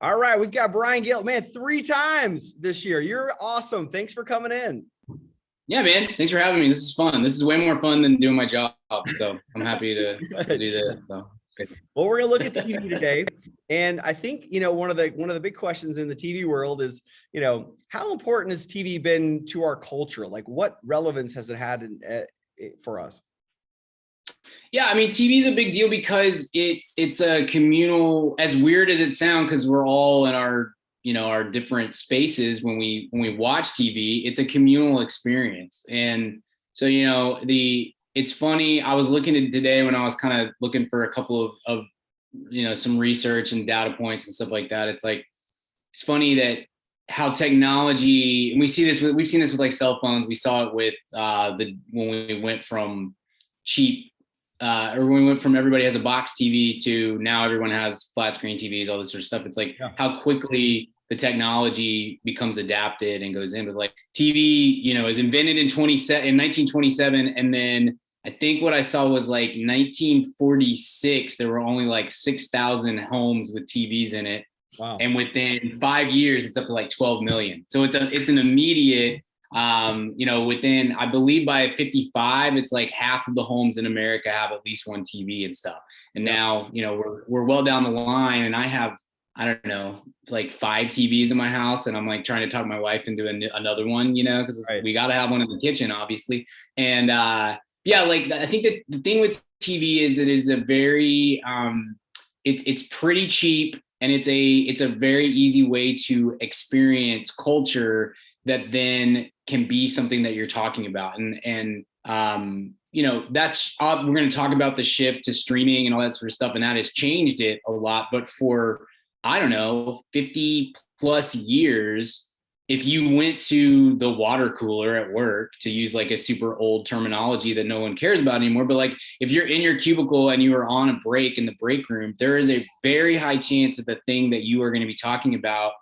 All right, we've got Brian Gill, man, 3 times this year. You're awesome. Thanks for coming in. Yeah, man. Thanks for having me. This is fun. This is way more fun than doing my job. So I'm happy to do this. So. Well, we're gonna look at TV today, and I think one of the big questions in the TV world is how important has TV been to our culture? Like, what relevance has it had for us? Yeah, I mean, TV is a big deal because it's a communal. As weird as it sounds, because we're all in our our different spaces when we watch TV. It's a communal experience, and so it's funny. I was looking at today when I was kind of looking for a couple of some research and data points and stuff like that. It's funny that how technology, and we've seen this with like cell phones. We saw it with when we went from cheap or when we went from everybody has a box TV to now everyone has flat screen TVs, all this sort of stuff. It's like how quickly the technology becomes adapted and goes in. But like TV, is invented in 1927, and then I think what I saw was like 1946. There were only like 6,000 homes with TVs in it. Wow! And within 5 years, it's up to like 12 million. So it's an immediate. Within, I believe by 55, it's like half of the homes in America have at least one TV and stuff. And now, we're well down the line, and I don't know, like 5 TVs in my house, and I'm like trying to talk my wife into another one, because we got to have one in the kitchen, obviously. And like I think that the thing with TV is that it's a very, it's pretty cheap, and it's a very easy way to experience culture that then can be something that you're talking about. And that's, we're going to talk about the shift to streaming and all that sort of stuff. And that has changed it a lot. But for, I don't know, 50 plus years, if you went to the water cooler at work, to use like a super old terminology that no one cares about anymore, but like if you're in your cubicle and you are on a break in the break room, there is a very high chance that the thing that you are going to be talking about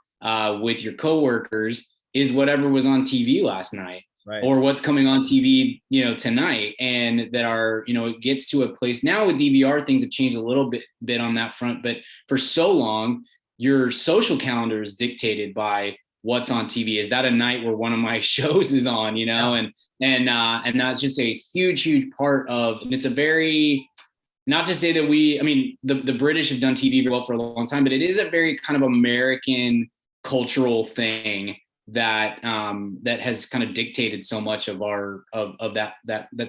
with your coworkers is whatever was on TV last night, or what's coming on TV, tonight. And that it gets to a place now with DVR, things have changed a little bit on that front. But for so long, your social calendar is dictated by what's on TV. Is that a night where one of my shows is on, and that's just a huge part of, and it's a very, not to say that the British have done TV well for a long time, but it is a very kind of American cultural thing that has kind of dictated so much of our of that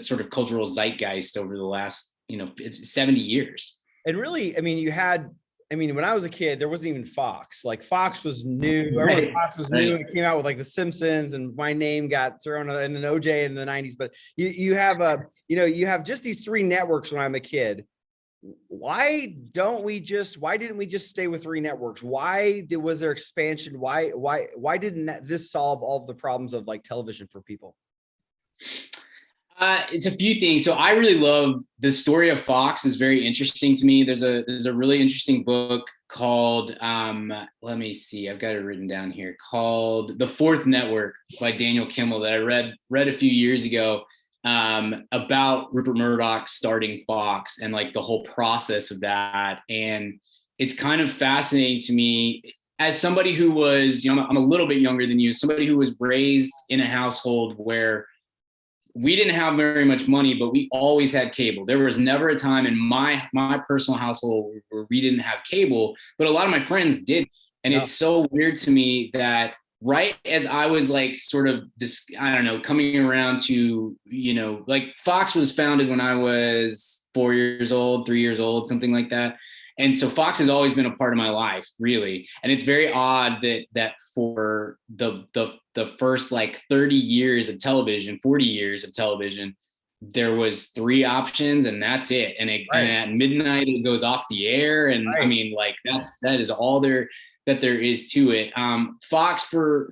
sort of cultural zeitgeist over the last 70 years. And really, when I was a kid, there wasn't even Fox. Like Fox was new. I remember Fox was new. It came out with like The Simpsons, and my name got thrown in, and then OJ in the 90s. But you have just these 3 networks when I'm a kid. Why didn't we just stay with 3 networks? Was there expansion? Why didn't this solve all of the problems of like television for people? It's a few things. So I really love the story of Fox. Is very interesting to me. There's a really interesting book called let me see, I've got it written down here, called The Fourth Network by Daniel Kimmel, that I read a few years ago. About Rupert Murdoch starting Fox and like the whole process of that. And it's kind of fascinating to me as somebody who was, I'm a little bit younger than you, somebody who was raised in a household where we didn't have very much money, but we always had cable. There was never a time in my personal household where we didn't have cable, but a lot of my friends did. And it's so weird to me that right as I was like sort of, coming around to, like Fox was founded when I was 4 years old, 3 years old, something like that. And so Fox has always been a part of my life, really. And it's very odd that for the first like 30 years of television, 40 years of television, there was 3 options and that's it. And at midnight it goes off the air. And like that is all there is to it. Fox for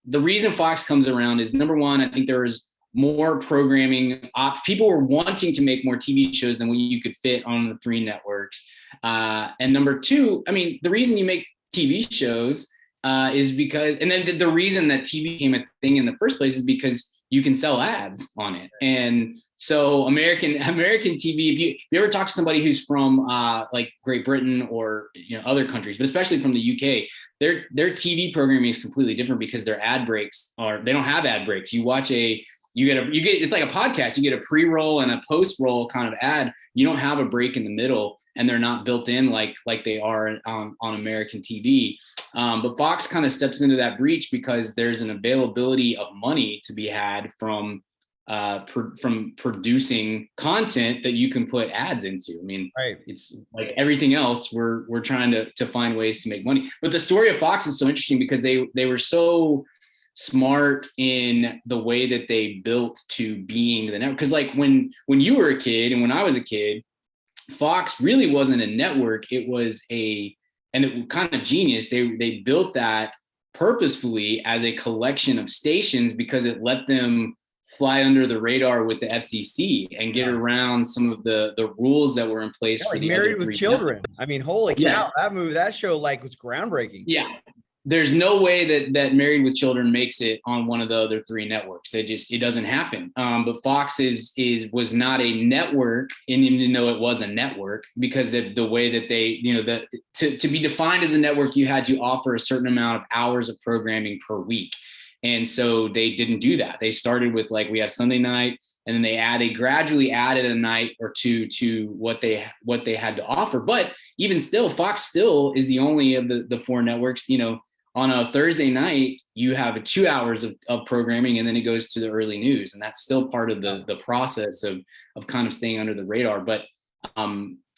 the reason Fox comes around is, number one, I think there was more programming. People were wanting to make more TV shows than what you could fit on the 3 networks. And number two, the reason you make TV shows is because, and then the reason that TV became a thing in the first place is because you can sell ads on it. And So American TV, if you ever talk to somebody who's from like Great Britain or other countries, but especially from the UK, their TV programming is completely different because their ad breaks they don't have ad breaks. You watch you get it's like a podcast. You get a pre-roll and a post-roll kind of ad. You don't have a break in the middle, and they're not built in like they are on American TV. But Fox kind of steps into that breach because there's an availability of money to be had from producing content that you can put ads into. I mean, right. It's like everything else. We're trying to find ways to make money. But the story of Fox is so interesting because they were so smart in the way that they built to being the network. Because like when you were a kid and when I was a kid, Fox really wasn't a network. It was and it was kind of genius. They built that purposefully as a collection of stations because it let them fly under the radar with the FCC and get around some of the rules that were in place for like the Married other with three Children. networks. I mean, holy cow, that show like was groundbreaking. Yeah. There's no way that Married with Children makes it on one of the other three networks. It doesn't happen. But Fox was not a network, and even though it was a network, because of the way that they, to be defined as a network, you had to offer a certain amount of hours of programming per week. And so they didn't do that. They started with like, we have Sunday night, and then they gradually added a night or two to what they had to offer. But even still, Fox still is the only of the four networks, on a Thursday night, you have 2 hours of programming, and then it goes to the early news. And that's still part of the process of kind of staying under the radar. But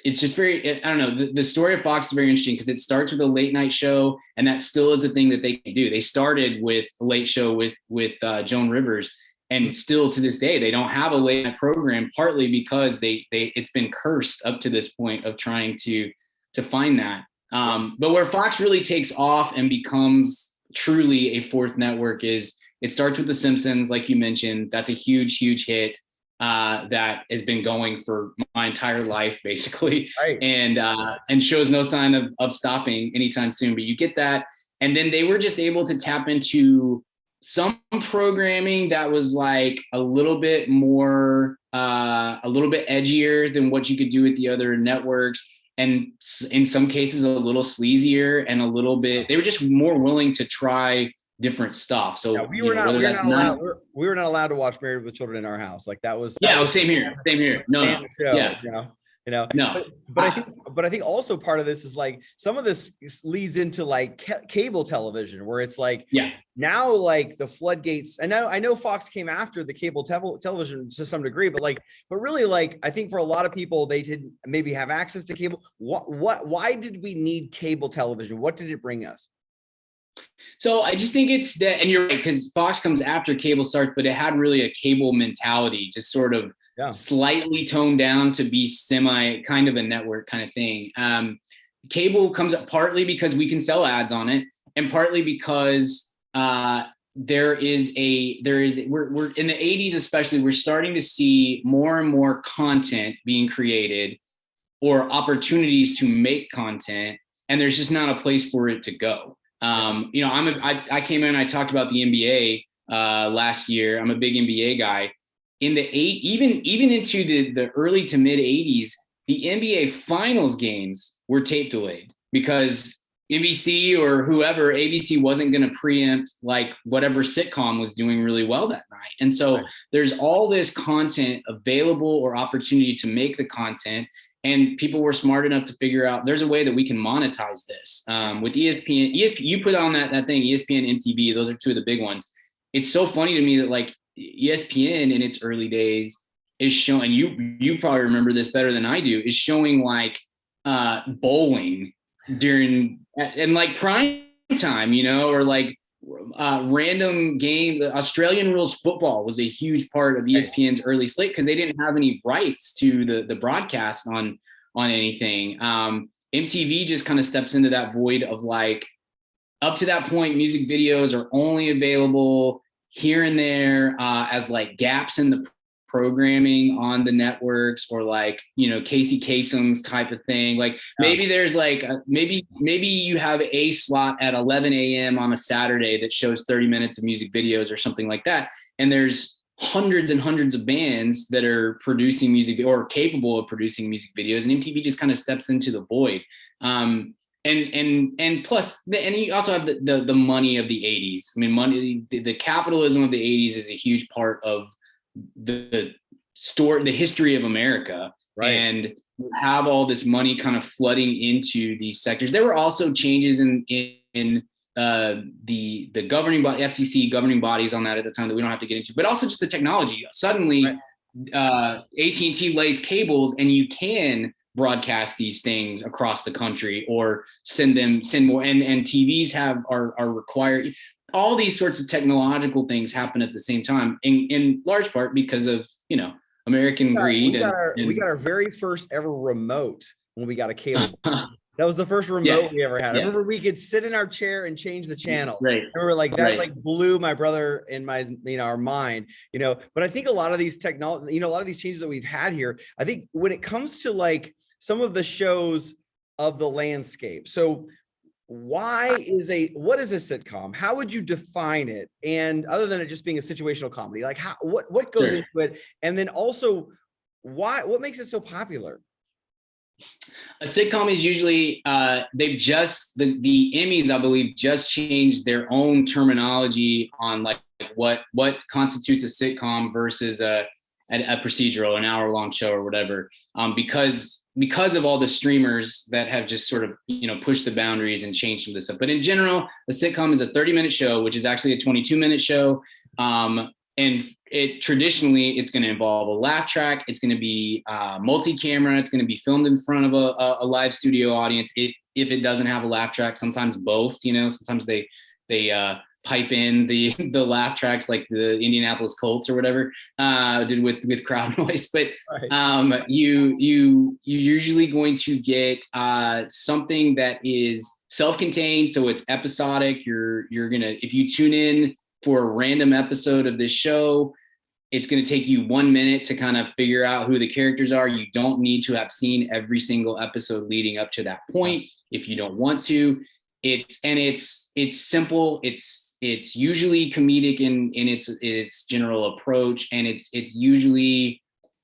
it's just I don't know, the story of Fox is very interesting because it starts with a late night show, and that still is the thing that they can do. They started with a late show with Joan Rivers, and still to this day, they don't have a late night program, partly because it's been cursed up to this point of trying to find that. But where Fox really takes off and becomes truly a fourth network is it starts with The Simpsons, like you mentioned. That's a huge, huge hit that has been going for my entire life, basically, right. And shows no sign of stopping anytime soon. But you get that, and then they were just able to tap into some programming that was like a little bit more, a little bit edgier than what you could do with the other networks. And in some cases, a little sleazier and a little bit, they were just more willing to try different stuff. So yeah, we were not allowed to watch Married with Children in our house. Like that was same here. No. Show, yeah. No. But I think also part of this is like some of this leads into like cable television, where it's like now like the floodgates. And I know Fox came after the cable television to some degree, but really like I think for a lot of people they didn't maybe have access to cable. Why did we need cable television? What did it bring us? So I just think it's that, and you're right, because Fox comes after cable starts, but it had really a cable mentality, just sort of slightly toned down to be kind of a network kind of thing. Cable comes up partly because we can sell ads on it, and partly because we're in the 80s, especially, we're starting to see more and more content being created or opportunities to make content, and there's just not a place for it to go. I came in, I talked about the NBA last year. I'm a big NBA guy. In the even into the early to mid 80s, the NBA finals games were tape delayed because NBC or whoever, ABC wasn't going to preempt like whatever sitcom was doing really well that night. And so there's all this content available or opportunity to make the content. And people were smart enough to figure out there's a way that we can monetize this with ESPN. You put on that thing, ESPN, MTV. Those are two of the big ones. It's so funny to me that like ESPN in its early days is showing, you probably remember this better than I do, is showing like bowling during and like prime time, or like random game. The Australian rules football was a huge part of ESPN's early slate because they didn't have any rights to the broadcast on anything. MTV just kind of steps into that void of like, up to that point, music videos are only available here and there as like gaps in the programming on the networks, or like, Casey Kasem's type of thing. Like maybe there's like, maybe you have a slot at 11 a.m. on a Saturday that shows 30 minutes of music videos or something like that. And there's hundreds and hundreds of bands that are producing music or capable of producing music videos, and MTV just kind of steps into the void. And plus, and you also have the money of the 80s. I mean, money, the capitalism of the 80s is a huge part of the history of America. Right. And have all this money kind of flooding into these sectors. There were also changes in the governing body, FCC governing bodies on that at the time that we don't have to get into, but also just the technology. Suddenly, AT&T lays cables, and you can broadcast these things across the country or send more. And TVs are required. All these sorts of technological things happen at the same time, in large part because of American greed. We got our very first ever remote when we got a cable. That was the first remote we ever had. I remember we could sit in our chair and change the channel. Right. And we're like, that like blew my brother and our mind, but I think a lot of these technology, a lot of these changes that we've had here, I think when it comes to like some of the shows of the landscape. So what is a sitcom? How would you define it? And other than it just being a situational comedy, like what goes into it? And then also what makes it so popular? A sitcom is usually they've just the Emmys, I believe, just changed their own terminology on like what constitutes a sitcom versus a procedural, an hour-long show or whatever, because of all the streamers that have just sort of pushed the boundaries and changed some of this stuff. But in general, a sitcom is a 30-minute show, which is actually a 22-minute show. And traditionally, it's going to involve a laugh track. It's going to be multi-camera. It's going to be filmed in front of a live studio audience. If it doesn't have a laugh track, sometimes both. Sometimes they pipe in the laugh tracks like the Indianapolis Colts or whatever did with crowd noise. But you usually going to get something that is self-contained, so it's episodic. You're gonna, if you tune in for a random episode of this show, it's going to take you 1 minute to kind of figure out who the characters are. You don't need to have seen every single episode leading up to that point if you don't want to. It's simple. It's usually comedic in its general approach, and it's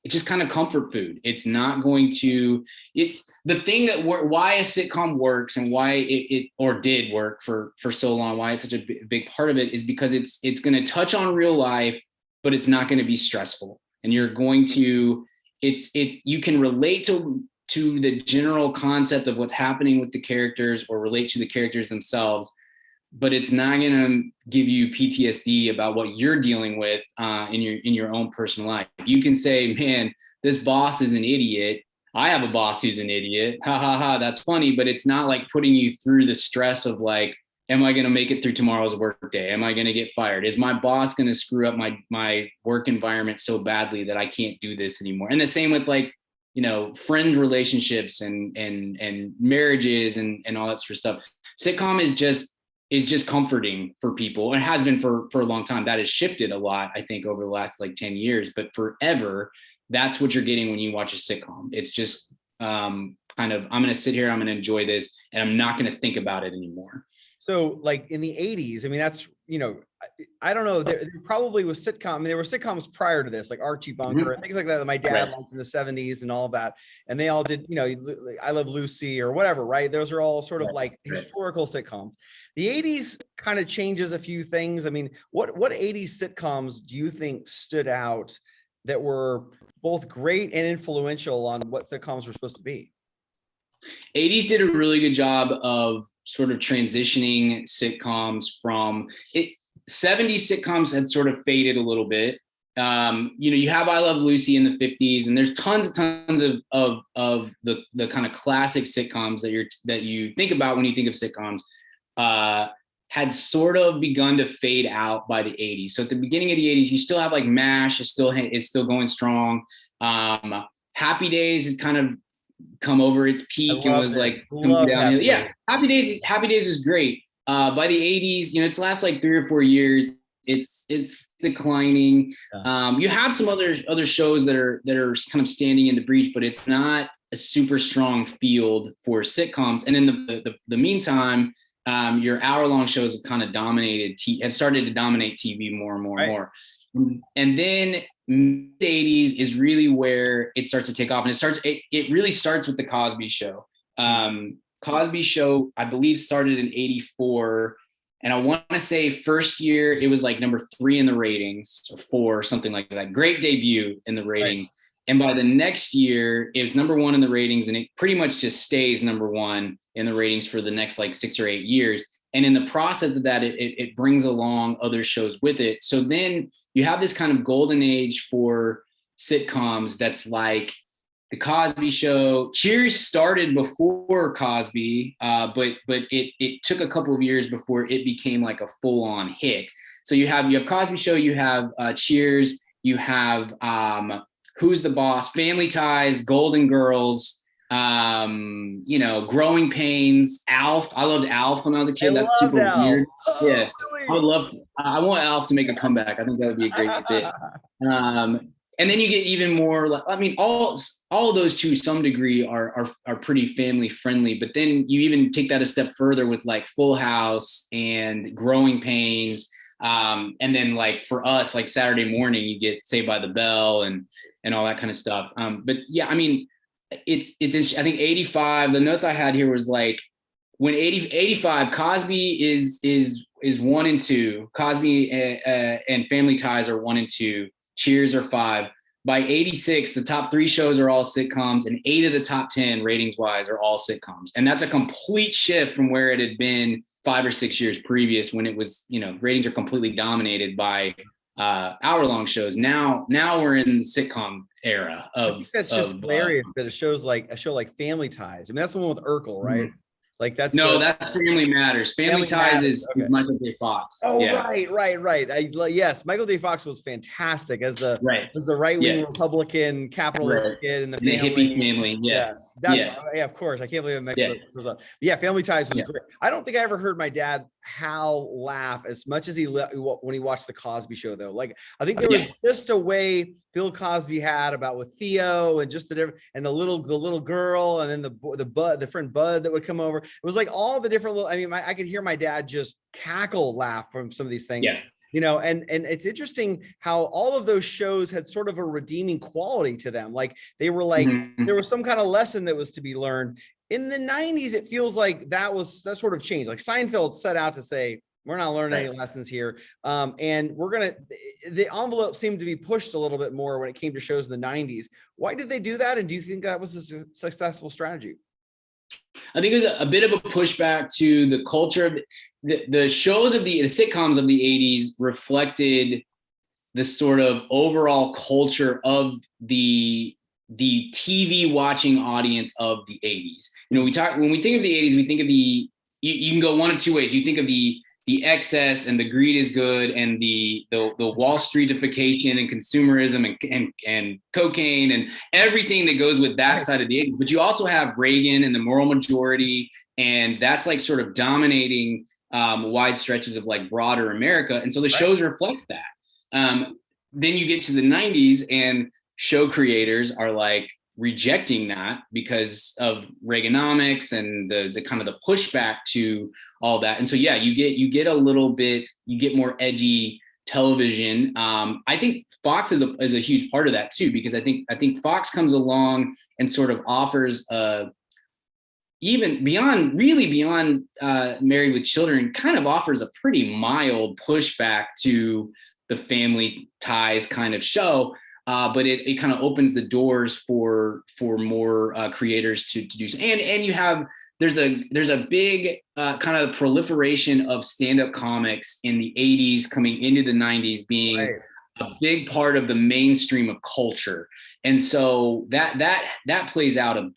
just kind of comfort food. It's not going to the thing that why a sitcom works and why it did work for so long, why it's such a big part of it, is because it's going to touch on real life, but it's not going to be stressful, and you're going to you can relate to the general concept of what's happening with the characters or relate to the characters themselves, but it's not going to give you PTSD about what you're dealing with in your own personal life. You can say, man, this boss is an idiot. I have a boss who's an idiot. Ha ha ha. That's funny. But it's not like putting you through the stress of like, am I going to make it through tomorrow's work day? Am I going to get fired? Is my boss going to screw up my work environment so badly that I can't do this anymore? And the same with like, friend relationships and marriages and all that sort of stuff. Sitcom is just comforting for people. It has been for a long time. That has shifted a lot, I think, over the last like 10 years, but forever, that's what you're getting when you watch a sitcom. It's just kind of, I'm going to sit here, I'm going to enjoy this, and I'm not going to think about it anymore. So like in the 80s, I mean, that's, I don't know, there probably was sitcom. I mean, there were sitcoms prior to this, like Archie Bunker and things like that my dad liked in the 70s and all that. And they all did, I Love Lucy or whatever, right? Those are all sort of like historical sitcoms. The 80s kind of changes a few things. I mean, what 80s sitcoms do you think stood out that were both great and influential on what sitcoms were supposed to be? 80s did a really good job of sort of transitioning sitcoms from it. 70s sitcoms had sort of faded a little bit. You have I Love Lucy in the 50s, and there's tons of the kind of classic sitcoms that you think about when you think of sitcoms had sort of begun to fade out by the 80s. So at the beginning of the 80s, you still have like MASH is still going strong. Happy Days has kind of come over its peak and was like coming down. Yeah, Happy Days is great. By the 80s, it's the last like 3 or 4 years, it's declining. You have some other shows that are kind of standing in the breach, but it's not a super strong field for sitcoms. And in the meantime, your hour-long shows have kind of have started to dominate TV more and more and more. And then mid 80s is really where it starts to take off. And it really starts with the Cosby Show. Cosby Show, I believe, started in 84. And I want to say first year, it was like number 3 in the ratings, or 4, something like that. Great debut in the ratings. Right. And by the next year, it was number 1 in the ratings, and it pretty much just stays number 1 in the ratings for the next like 6 or 8 years. And in the process of that, it brings along other shows with it. So then you have this kind of golden age for sitcoms that's like the Cosby Show. Cheers started before Cosby, but it took a couple of years before it became like a full-on hit. So you have Cosby Show, you have Cheers, you have Who's the Boss, Family Ties, Golden Girls, Growing Pains, Alf. I loved Alf when I was a kid. That's super weird. Yeah, I want Alf to make a comeback. I think that would be a great bit. And then you get even more like, I mean, all of those to some degree are pretty family friendly, but then you even take that a step further with like Full House and Growing Pains. And then like for us, like Saturday morning, you get Saved by the Bell and all that kind of stuff. But yeah, I mean, it's I think 85, the notes I had here was like when 85, Cosby is 1 and 2, Cosby and Family Ties are 1 and 2, Cheers are 5. By 86, the top 3 shows are all sitcoms, and 8 of the top 10 ratings wise are all sitcoms. And that's a complete shift from where it had been 5 or 6 years previous, when it was, ratings are completely dominated by hour-long shows. Now we're in the sitcom era of. I think that's just hilarious that a show like Family Ties. I mean, that's the one with Urkel, right? Mm-hmm. Like that's Family Matters. Family Ties is okay. Michael J. Fox. Oh, yeah. Right. Yes, Michael J. Fox was fantastic as the right-wing Republican capitalist kid in the hippie family. Yeah. Yes, of course. I can't believe I mixed those up. Yeah, Family Ties was great. I don't think I ever heard my dad laugh as much as when he watched the Cosby Show, though. Like, I think there was just a way Bill Cosby had about with Theo and just the different, and the little girl, and then the friend Bud that would come over. It was like all the different little, I mean, I could hear my dad just laugh from some of these things. Yeah. And it's interesting how all of those shows had sort of a redeeming quality to them. Like they were like, there was some kind of lesson that was to be learned. In the 90s, it feels like that sort of changed. Like Seinfeld set out to say, we're not learning any lessons here. And the envelope seemed to be pushed a little bit more when it came to shows in the 90s. Why did they do that? And do you think that was a successful strategy? I think it was a bit of a pushback to the culture of the shows of the sitcoms of the 80s reflected the sort of overall culture of the TV watching audience of the 80s. When we think of the 80s, we think of you can go one of two ways. You think of the excess and the greed is good, and the Wall Streetification and consumerism and cocaine and everything that goes with that side of the 80s. But you also have Reagan and the moral majority, and that's like sort of dominating wide stretches of like broader America. And so the shows reflect that. Then you get to the 90s, and show creators are like rejecting that because of Reaganomics and the kind of the pushback to all that. And so, you get a little bit, you get more edgy television. I think Fox is a huge part of that too, because I think Fox comes along and sort of offers even beyond Married with Children, kind of offers a pretty mild pushback to the Family Ties kind of show. But it kind of opens the doors for more creators to do so. And you have there's a big kind of proliferation of stand-up comics in the 80s coming into the 90s being a big part of the mainstream of culture. And so that plays out a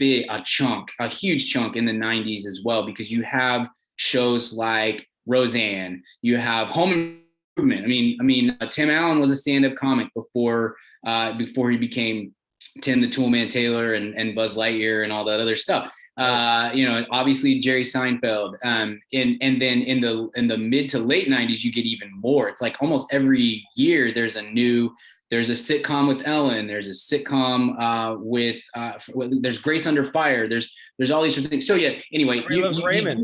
huge chunk in the 90s as well, because you have shows like Roseanne, you have Home Improvement. I mean, Tim Allen was a stand-up comic before he became Tim the Toolman Taylor and Buzz Lightyear and all that other stuff. Obviously Jerry Seinfeld. And then in the mid to late 90s, you get even more. It's like almost every year there's a sitcom with Ellen. There's a sitcom there's Grace Under Fire. There's all these sort of things. So anyway, Raymond.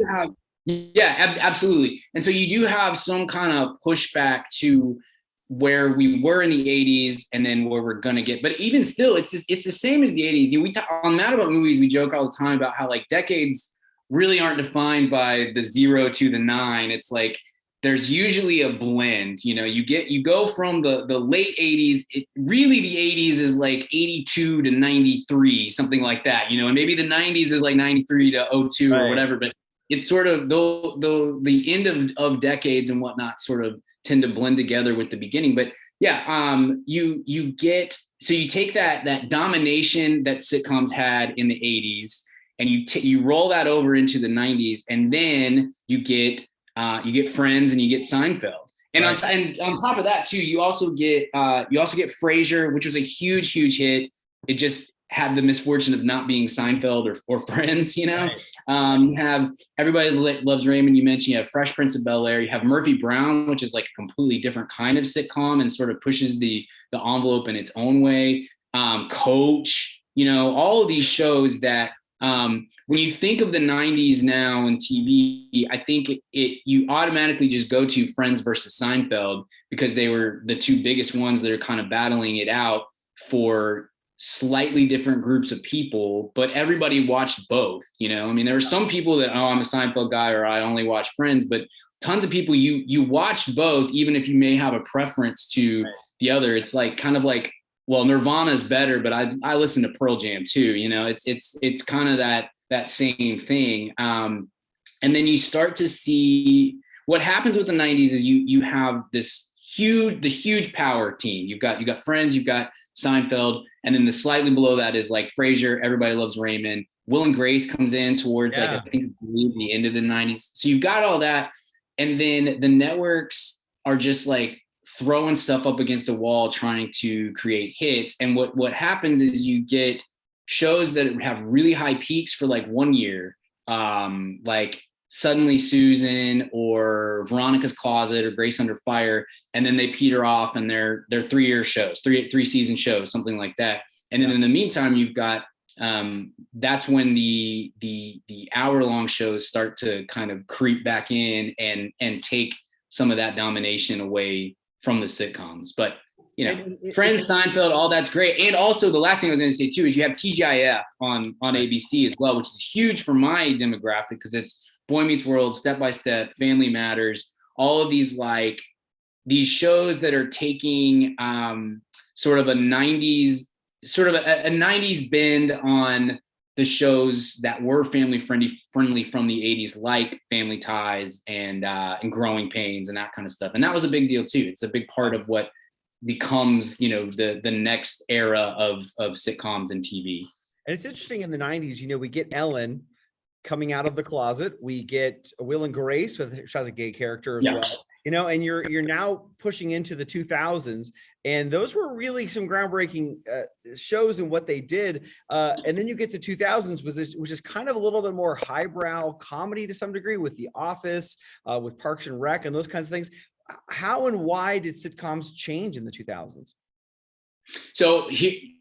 You have, absolutely. And so you do have some kind of pushback to where we were in the 80s and then where we're gonna get. But even still, it's the same as the 80s. We talk on Mad About Movies, we joke all the time about how like decades really aren't defined by the 0 to the 9. It's like there's usually a blend. You go from the late 80s. Really the 80s is like 82 to 93, something like that. And maybe the 90s is like 93 to 02 or whatever. But it's sort of the end of decades and whatnot sort of tend to blend together with the beginning. But yeah, you take that domination that sitcoms had in the 80s and you roll that over into the 90s, and then you get Friends and you get Seinfeld. And on top of that too, you also get Frasier, which was a huge hit. It just had the misfortune of not being Seinfeld or Friends, You have Everybody Loves Raymond, you mentioned. You have Fresh Prince of Bel-Air. You have Murphy Brown, which is like a completely different kind of sitcom and sort of pushes the envelope in its own way. Coach, all of these shows that when you think of the 90s now in TV, I think you automatically just go to Friends versus Seinfeld because they were the two biggest ones that are kind of battling it out for slightly different groups of people, but everybody watched both. I mean, there were some people that, I'm a Seinfeld guy or I only watch Friends, but tons of people you watched both, even if you may have a preference to the other. It's like kind of like, well, Nirvana is better, but I listen to Pearl Jam too. It's kind of that same thing. And then you start to see what happens with the 90s is you have the huge power team. You've got Friends, you've got Seinfeld, and then the slightly below that is like Frasier, Everybody Loves Raymond. Will and Grace comes in towards like I think the end of the 90s. So you've got all that, and then the networks are just like throwing stuff up against the wall trying to create hits. And what happens is you get shows that have really high peaks for like 1 year, like Suddenly Susan or Veronica's Closet or Grace Under Fire, and then they peter off and they're 3-year shows, three season shows, something like that. And then in the meantime, you've got that's when the hour-long shows start to kind of creep back in and take some of that domination away from the sitcoms. But Friends, Seinfeld, all that's great. And also the last thing I was going to say too is you have TGIF on ABC as well, which is huge for my demographic because it's Boy Meets World, Step by Step, Family Matters, all of these these shows that are taking sort of a 90s bend on the shows that were family friendly from the 80s, like Family Ties and Growing Pains and that kind of stuff. And that was a big deal too. It's a big part of what becomes the next era of sitcoms and TV. And it's interesting in the 90s, we get Ellen coming out of the closet. We get Will and Grace, which has a gay character as well. And you're now pushing into the 2000s, and those were really some groundbreaking shows in what they did. And then you get to 2000s, which is kind of a little bit more highbrow comedy to some degree with The Office, with Parks and Rec, and those kinds of things. How and why did sitcoms change in the 2000s? So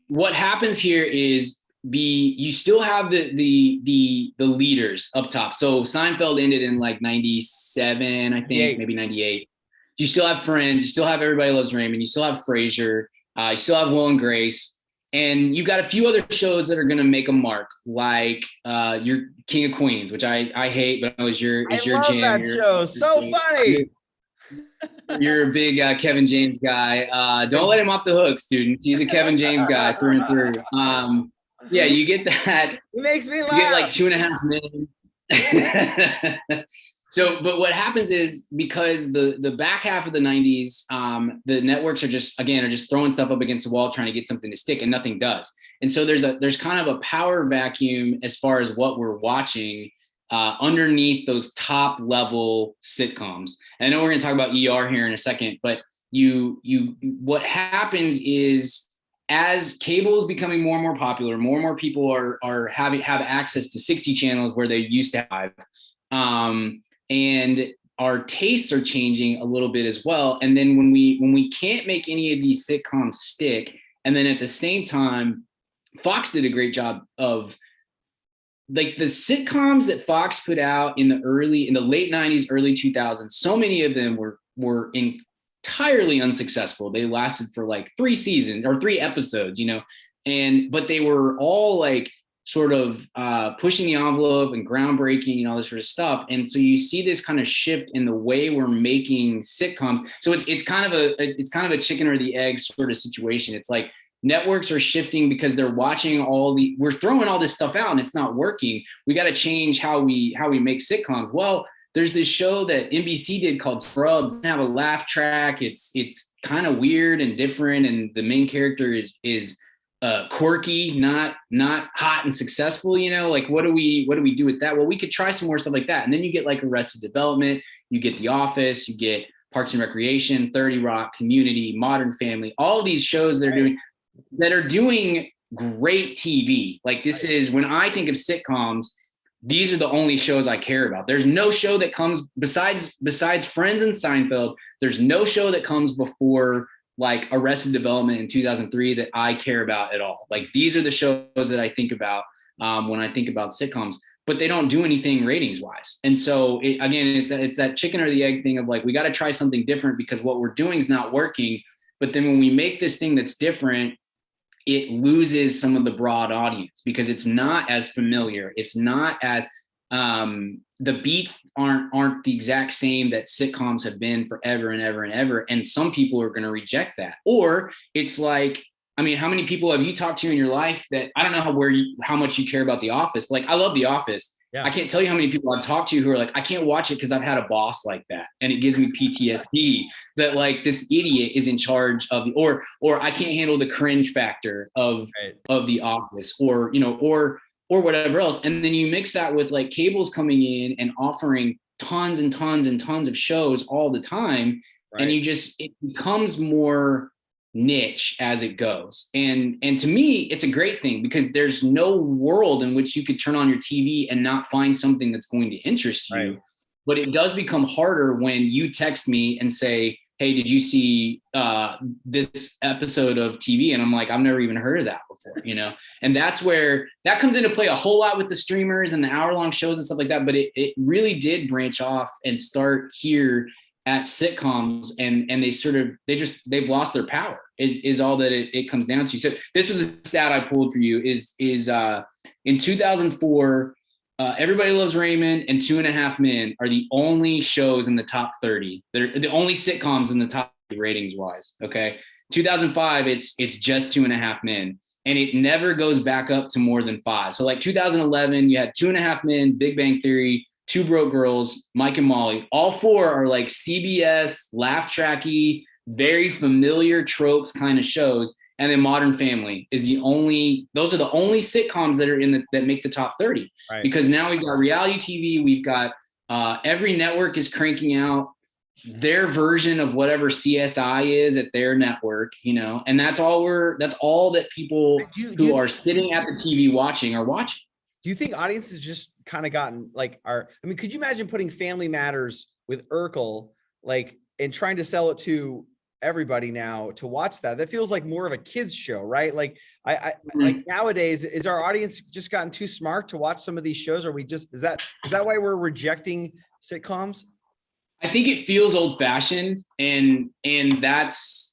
what happens here is you still have the leaders up top. So Seinfeld ended in like 97, I think, maybe 98. You still have Friends, you still have Everybody Loves Raymond, you still have Frasier, you still have Will and Grace, and you've got a few other shows that are going to make a mark, like your King of Queens, which I hate, but it was your jam. That show, so funny. You're a big Kevin James guy. Don't let him off the hook, students. He's a Kevin James guy through and through. Yeah, you get that. It makes me laugh. You get like 2.5 million. So, but what happens is because the back half of the 90s, the networks are just throwing stuff up against the wall, trying to get something to stick, and nothing does. And so there's kind of a power vacuum as far as what we're watching underneath those top level sitcoms. And I know we're going to talk about ER here in a second, but what happens is, as cable is becoming more and more popular, more and more people have access to 60 channels where they used to have, and our tastes are changing a little bit as well. And then when we can't make any of these sitcoms stick, and then at the same time, Fox did a great job of, like, the sitcoms that Fox put out in the late 90s, early 2000s, so many of them were entirely unsuccessful. They lasted for like 3 seasons or 3 episodes, you know, but they were all like sort of pushing the envelope and groundbreaking and all this sort of stuff. And so you see this kind of shift in the way we're making sitcoms. So it's kind of a chicken or the egg sort of situation. It's like networks are shifting because they're watching we're throwing all this stuff out and it's not working. We got to change how we make sitcoms. Well, there's this show that NBC did called Scrubs. Have a laugh track. It's kind of weird and different, and the main character is quirky, not hot and successful. You know, like what do we do with that? Well, we could try some more stuff like that, and then you get like Arrested Development, you get The Office, you get Parks and Recreation, 30 Rock, Community, Modern Family, all of these shows that are doing great TV. Like this is when I think of sitcoms. These are the only shows I care about. There's no show that comes besides Friends and Seinfeld. There's no show that comes before like Arrested Development in 2003 that I care about at all. Like these are the shows that I think about when I think about sitcoms, but they don't do anything ratings wise. And so it's that chicken or the egg thing of like, we got to try something different because what we're doing is not working. But then when we make this thing that's different, it loses some of the broad audience because it's not as familiar. It's not as the beats aren't the exact same that sitcoms have been forever and ever and ever. And some people are going to reject that. Or it's like, I mean, how many people have you talked to in your life that I don't know how much you care about The Office? Like, I love The Office. Yeah. I can't tell you how many people I've talked to who are like, I can't watch it because I've had a boss like that. And it gives me PTSD that like this idiot is in charge of or I can't handle the cringe factor of The Office or, you know, or whatever else. And then you mix that with like cables coming in and offering tons and tons and tons of shows all the time. Right. And it becomes more niche as it goes. And to me, it's a great thing because there's no world in which you could turn on your TV and not find something that's going to interest you. Right. But it does become harder when you text me and say, hey, did you see this episode of TV? And I'm like, I've never even heard of that before, you know? And that's where that comes into play a whole lot with the streamers and the hour-long shows and stuff like that. But it really did branch off and start here at sitcoms, and they've lost their power is all that it comes down to. So this was the stat I pulled for you is in 2004, Everybody Loves Raymond and 2.5 Men are the only shows in the top 30. They're the only sitcoms in the top 30 ratings wise. Okay. 2005, it's just 2.5 Men, and it never goes back up to more than 5. So like 2011, you had 2.5 Men, Big Bang Theory, Two Broke Girls, Mike and Molly. All 4 are like CBS, laugh tracky, very familiar tropes kind of shows. And then Modern Family is those are the only sitcoms that are that make the top 30. Right. Because now we've got reality TV. We've got every network is cranking out their version of whatever CSI is at their network, you know, and that's all that people who are sitting at the TV watching are watching. Do you think audiences just kind of gotten like could you imagine putting Family Matters with Urkel, like, and trying to sell it to everybody now to watch that? That feels like more of a kid's show, right? Like like nowadays, is our audience just gotten too smart to watch some of these shows? Or is that why we're rejecting sitcoms? I think it feels old fashioned, and that's,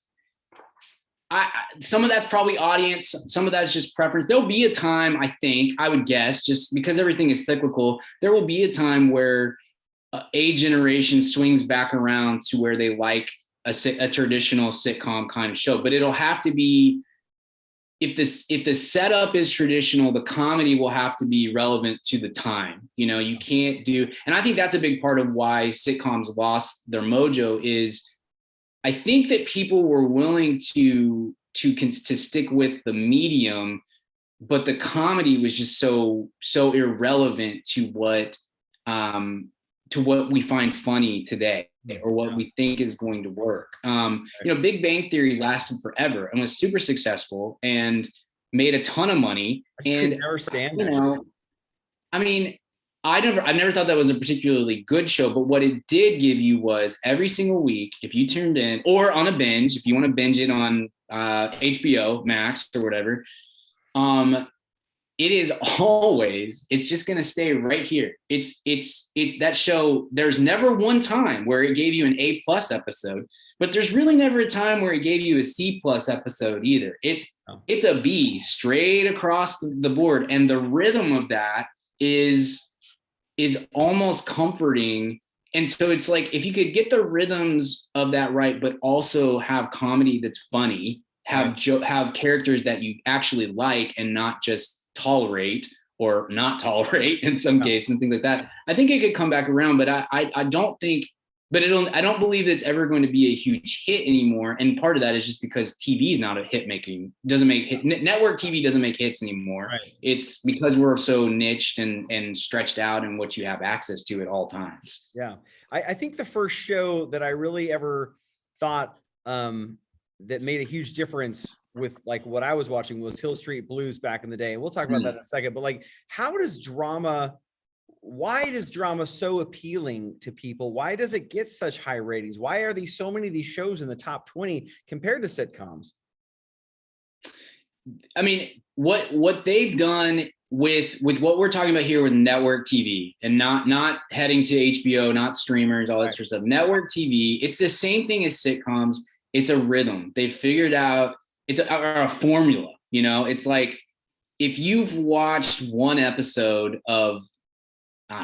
some of that's probably audience. Some of that's just preference. There'll be a time, I would guess, just because everything is cyclical, there will be a time where a generation swings back around to where they like a traditional sitcom kind of show. But it'll have to be, if the setup is traditional, the comedy will have to be relevant to the time. You know, you can't do, and I think that's a big part of why sitcoms lost their mojo is, I think that people were willing to stick with the medium, but the comedy was just so irrelevant to what we find funny today, or what we think is going to work. You know, Big Bang Theory lasted forever and was super successful and made a ton of money. And never stand you know, I mean, I never thought that was a particularly good show, but what it did give you was every single week, if you tuned in, or on a binge, if you want to binge it on HBO Max or whatever, it is always, it's just going to stay right here. It's that show. There's never one time where it gave you an A+ episode, but there's really never a time where it gave you a C+ episode either. It's a B straight across the board. And the rhythm of that is almost comforting. And so it's like, if you could get the rhythms of that right, but also have comedy that's funny, have characters that you actually like and not just tolerate or not tolerate in some cases and things like that, I think it could come back around. But I don't think, but I don't believe it's ever going to be a huge hit anymore. And part of that is just because TV is not a doesn't make hit. Network TV doesn't make hits anymore. Right. It's because we're so niched and stretched out in what you have access to at all times. Yeah. I think the first show that I really ever thought that made a huge difference with like what I was watching was Hill Street Blues back in the day. And we'll talk about that in a second, but like, why is drama so appealing to people? Why does it get such high ratings? Why are so many of these shows in the top 20 compared to sitcoms? I mean, what they've done with what we're talking about here with network TV and not heading to HBO, not streamers, all that sort of stuff. Network TV, it's the same thing as sitcoms. It's a rhythm. They figured out it's a formula, you know. It's like if you've watched one episode of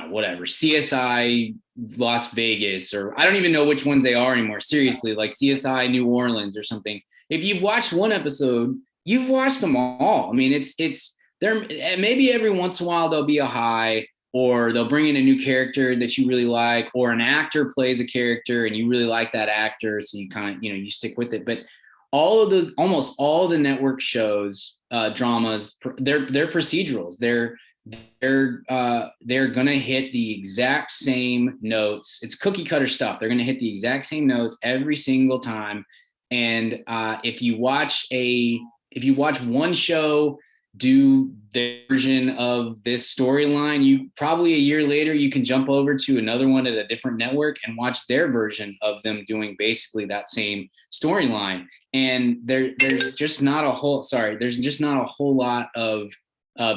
whatever, CSI Las Vegas, or I don't even know which ones they are anymore. Seriously, like CSI New Orleans or something. If you've watched one episode, you've watched them all. I mean, it's there. Maybe every once in a while there'll be a high, or they'll bring in a new character that you really like, or an actor plays a character and you really like that actor, so you kind of, you know, you stick with it. But almost all the network shows, dramas, they're procedurals. They're gonna hit the exact same notes. It's cookie cutter stuff. They're gonna hit the exact same notes every single time. And if you watch one show do the version of this storyline, you probably a year later you can jump over to another one at a different network and watch their version of them doing basically that same storyline. And there's just not a whole lot of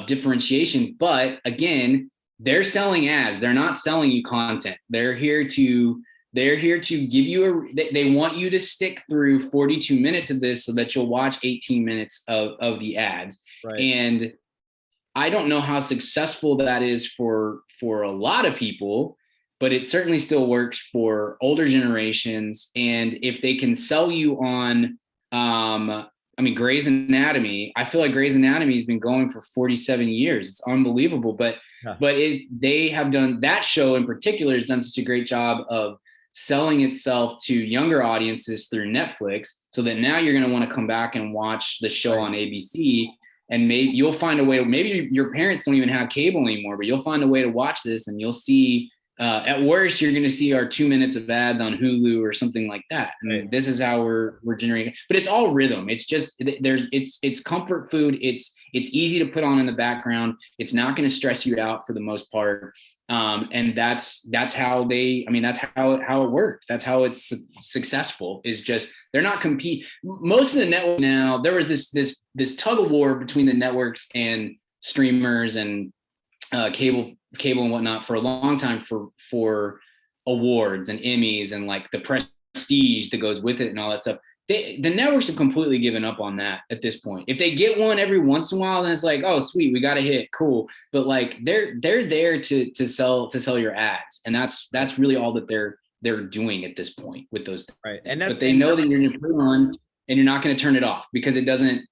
differentiation. But again, they're selling ads. They're not selling you content. They're here to give you they want you to stick through 42 minutes of this so that you'll watch 18 minutes of the ads. Right. And I don't know how successful that is for a lot of people, but it certainly still works for older generations. And if they can sell you on, Grey's Anatomy, I feel like Grey's Anatomy has been going for 47 years. It's unbelievable. But they have done, that show in particular has done such a great job of selling itself to younger audiences through Netflix, so that now you're going to want to come back and watch the show on ABC. And maybe you'll find a way maybe your parents don't even have cable anymore, but you'll find a way to watch this, and you'll see, at worst, you're going to see our 2 minutes of ads on Hulu or something like that. I mean, this is how we're generating, but it's all rhythm. It's just, it's comfort food. It's easy to put on in the background. It's not going to stress you out for the most part. And that's how how it works. That's how it's successful, is just, they're not compete. Most of the networks now, there was this tug of war between the networks and streamers and cable and whatnot for a long time for awards and Emmys and like the prestige that goes with it and all that stuff. The networks have completely given up on that at this point. If they get one every once in a while, then it's like, oh, sweet, we got a hit, cool. But like they're there to sell your ads, and that's really all that they're doing at this point with those. Right, and but they know that you're going to put it on and you're not going to turn it off because it doesn't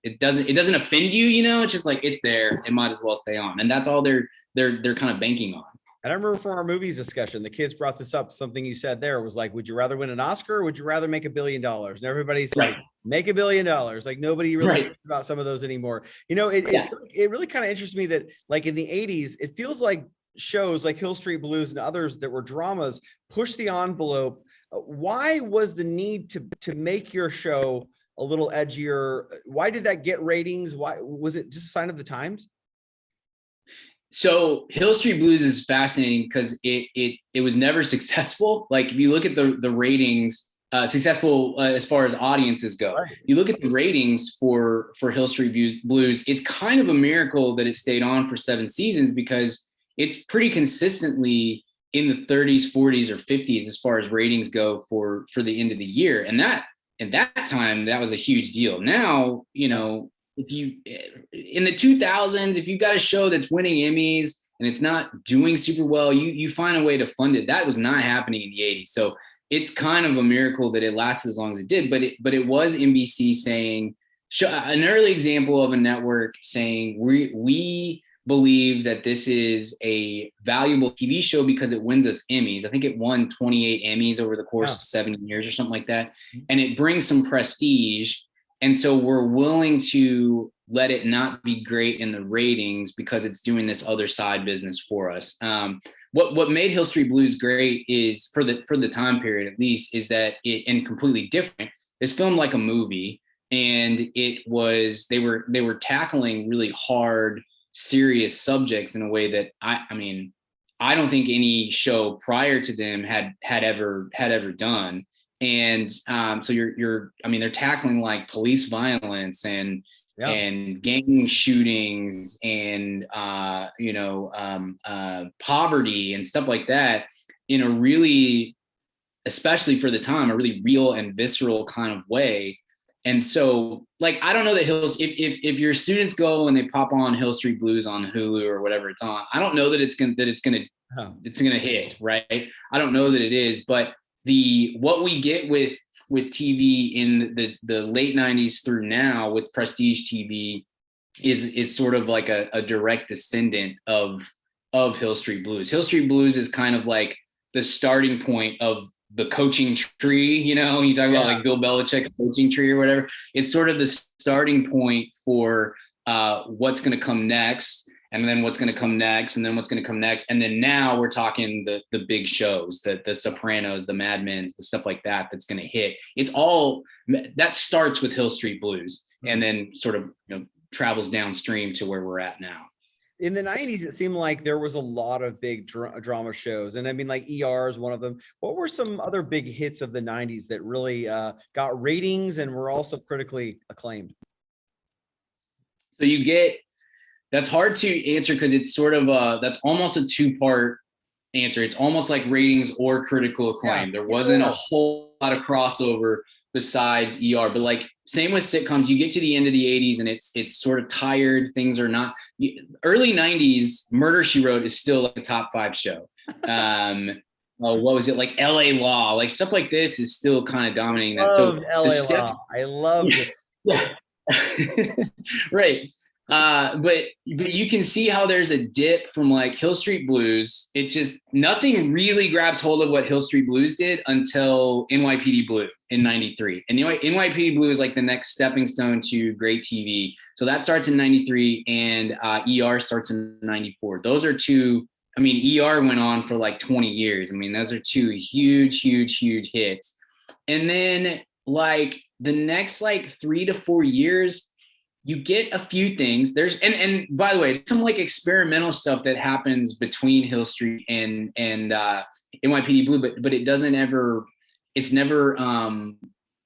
offend you. You know, it's just like, it's there. It might as well stay on, and that's all they're kind of banking on. And I remember from our movies discussion, the kids brought this up. Something you said there was like, would you rather win an Oscar or would you rather make $1 billion? And everybody's like, make $1 billion. Like nobody really thinks about some of those anymore. You know, it really kind of interests me that like in the 80s, it feels like shows like Hill Street Blues and others that were dramas push the envelope. Why was the need to make your show a little edgier? Why did that get ratings? Why was it just a sign of the times? So Hill Street Blues is fascinating because it was never successful. Like if you look at the ratings successful as far as audiences go. Right. You look at the ratings for Hill Street Blues, it's kind of a miracle that it stayed on for 7 seasons, because it's pretty consistently in the 30s, 40s, or 50s as far as ratings go for the end of the year. And that, at that time, that was a huge deal. Now, you know, if you, in the 2000s, if you've got a show that's winning Emmys and it's not doing super well, you find a way to fund it. That was not happening in the 80s. So it's kind of a miracle that it lasted as long as it did. But it was NBC saying, an early example of a network saying, we believe that this is a valuable TV show because it wins us Emmys. I think it won 28 Emmys over the course of 7 years or something like that. And it brings some prestige. And so we're willing to let it not be great in the ratings because it's doing this other side business for us. What made Hill Street Blues great is, for the time period at least, is that and completely different, it's filmed like a movie. And they were tackling really hard, serious subjects in a way that I mean, I don't think any show prior to them had ever done. And so they're tackling like police violence and gang shootings and poverty and stuff like that in a really, especially for the time, a really real and visceral kind of way. And so, like, I don't know that if your students go and they pop on Hill Street Blues on Hulu or whatever it's on, I don't know that it's gonna hit, right? I don't know that it is, but what we get with TV in the late 90s through now with prestige TV is sort of like a direct descendant of Hill Street Blues. Hill Street Blues is kind of like the starting point of the coaching tree, you know, you talk about like Bill Belichick's coaching tree or whatever. It's sort of the starting point for what's going to come next, and then what's going to come next, and then what's going to come next. And then now we're talking the big shows, the Sopranos, the Mad Men's, the stuff like that that's going to hit. It's all that starts with Hill Street Blues and then sort of, you know, travels downstream to where we're at now. In the 90s, it seemed like there was a lot of big drama shows. And I mean, like ER is one of them. What were some other big hits of the 90s that really got ratings and were also critically acclaimed? So that's hard to answer because it's sort of that's almost a 2-part answer. It's almost like ratings or critical acclaim. There wasn't a whole lot of crossover besides ER, but like same with sitcoms, you get to the end of the 80s and it's sort of tired. Things are not early 90s. Murder, She Wrote is still like a top 5 show. What was it, like LA Law, like stuff like this is still kind of dominating that. So LA Law, I love it. Yeah. Right. But you can see how there's a dip from like Hill Street Blues. It just, nothing really grabs hold of what Hill Street Blues did until NYPD Blue in 93. And NYPD Blue is like the next stepping stone to great TV. So that starts in 93 and ER starts in 94. Those are two, I mean, ER went on for like 20 years. I mean, those are two huge hits. And then like the next like 3 to 4 years, you get a few things. There's and by the way, some like experimental stuff that happens between Hill Street and NYPD Blue, but it's never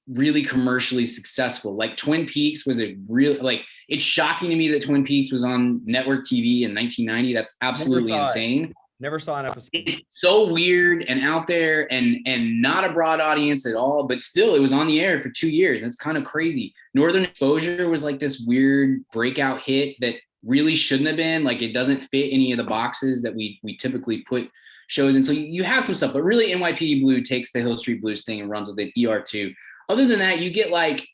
really commercially successful. Like Twin Peaks was it's shocking to me that Twin Peaks was on network TV in 1990. That's absolutely insane. Never saw an episode. It's so weird and out there and not a broad audience at all, but still it was on the air for 2 years. And it's kind of crazy. Northern Exposure was like this weird breakout hit that really shouldn't have been. Like it doesn't fit any of the boxes that we typically put shows in. So you have some stuff, but really NYPD Blue takes the Hill Street Blues thing and runs with it. ER2. Other than that, you get like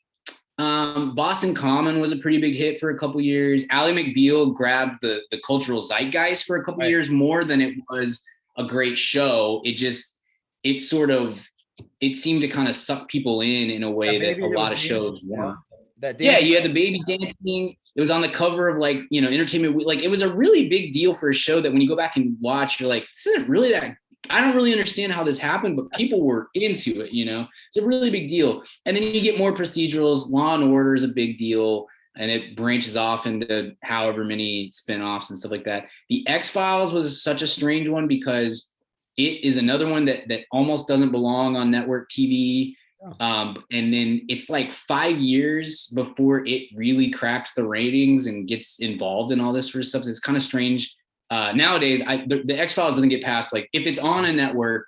Boston Common was a pretty big hit for a couple years. Ally McBeal grabbed the cultural zeitgeist for a couple years more than it was a great show. It seemed to kind of suck people in a way that a lot of shows weren't. You had the baby dancing. It was on the cover of like, you know, Entertainment Week. Like it was a really big deal for a show that when you go back and watch, you're like, this isn't really that. I don't really understand how this happened, but people were into it, you know? It's a really big deal. And then you get more procedurals. Law and Order is a big deal, and it branches off into however many spinoffs and stuff like that. The X-Files was such a strange one because it is another one that almost doesn't belong on network TV. And then it's like 5 years before it really cracks the ratings and gets involved in all this sort of stuff. It's kind of strange. Nowadays, the X-Files doesn't get past, like, if it's on a network,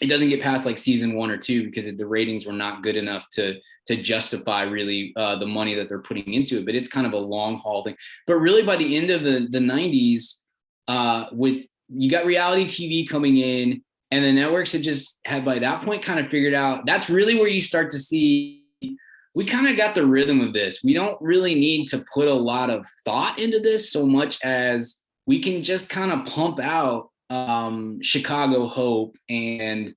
it doesn't get past like season 1 or 2 because the ratings were not good enough to justify really the money that they're putting into it. But it's kind of a long haul thing. But really, by the end of the 90s, with you got reality TV coming in, and the networks had by that point kind of figured out, that's really where you start to see, we kind of got the rhythm of this. We don't really need to put a lot of thought into this so much as we can just kind of pump out Chicago Hope and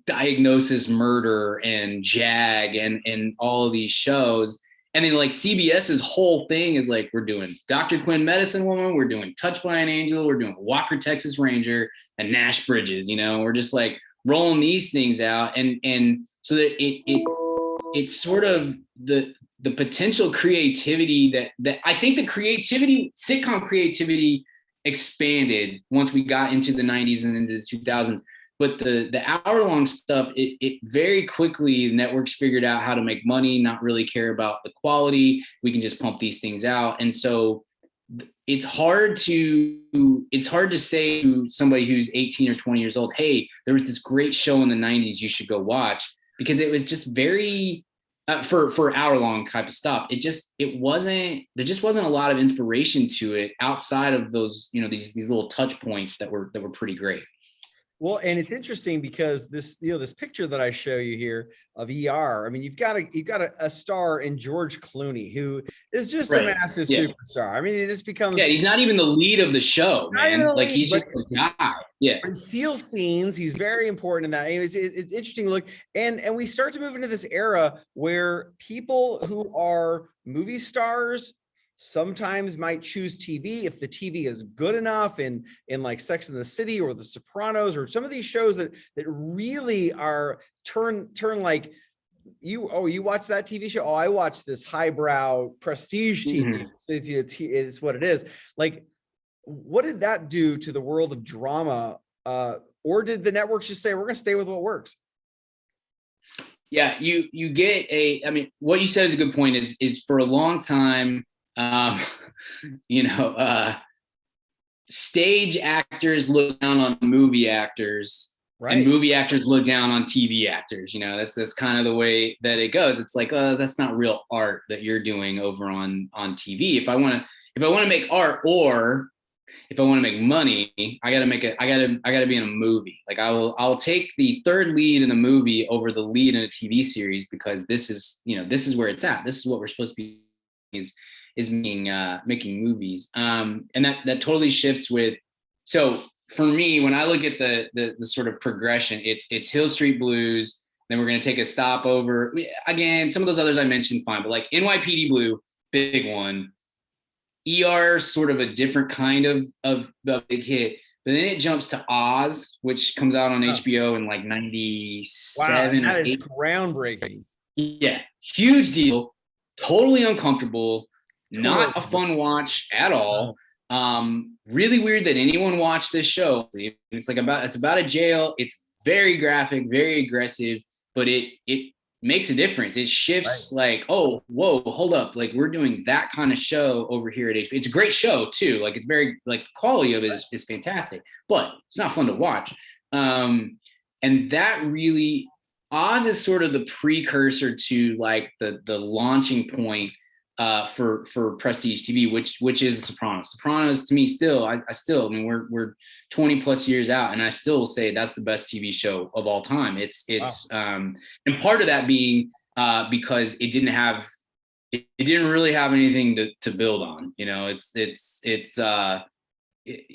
Diagnosis Murder and Jag and all of these shows. And then like CBS's whole thing is like, we're doing Dr. Quinn Medicine Woman, we're doing Touched by an Angel, we're doing Walker Texas Ranger and Nash Bridges, we're just like rolling these things out. And so that it's sort of the potential creativity that I think sitcom creativity expanded once we got into the 90s and into the 2000s. But the hour-long stuff, it very quickly, networks figured out how to make money, not really care about the quality. We can just pump these things out. And so it's hard to say to somebody who's 18 or 20 years old, hey, there was this great show in the 90s you should go watch, because it was just very, for hour-long type of stuff. There just wasn't a lot of inspiration to it outside of those, these little touch points that were pretty great. Well, and it's interesting because this picture that I show you here of ER, I mean, you've got a star in George Clooney, who is just a massive superstar. I mean, it just becomes. Yeah, he's not even the lead of the show, man. Like, he's just a guy. Yeah. He steals scenes. He's very important in that. It's interesting to look. And we start to move into this era where people who are movie stars sometimes might choose TV if the TV is good enough in like Sex and the City or The Sopranos or some of these shows that really are turn like you watch that TV show. Oh, I watch this highbrow prestige TV. Mm-hmm. It's what it is. Like, what did that do to the world of drama? Or did the networks just say, we're going to stay with what works? Yeah, you get what you said is a good point, is for a long time, stage actors look down on movie actors, right? And movie actors look down on TV actors. That's kind of the way that it goes. It's like, that's not real art that you're doing over on TV. If I want to make art, or if I want to make money, I gotta be in a movie. Like, I'll take the third lead in a movie over the lead in a TV series, because this is where it's at. This is what we're supposed to be, is making movies. And that totally shifts with, so for me, when I look at the sort of progression, it's Hill Street Blues, then we're going to take a stop over, again, some of those others I mentioned, fine, but like NYPD Blue, big one. ER, sort of a different kind of big hit, but then it jumps to Oz, which comes out on HBO in like 97. Wow, that is groundbreaking. Yeah, huge deal, totally uncomfortable, not a fun watch at all. Really weird that anyone watched this show. It's about a jail. It's very graphic, very aggressive, but it makes a difference. It shifts, right. Like, oh, whoa, hold up. Like, we're doing that kind of show over here at HBO. It's a great show too. Like, it's very, like, the quality of it is fantastic, but it's not fun to watch. And that really, Oz is sort of the precursor to like the launching point for prestige TV, which is The Sopranos. Sopranos, to me, still, I mean, we're 20 plus years out, and I still will say that's the best TV show of all time. It's wow. And part of that being because it didn't really have anything to build on.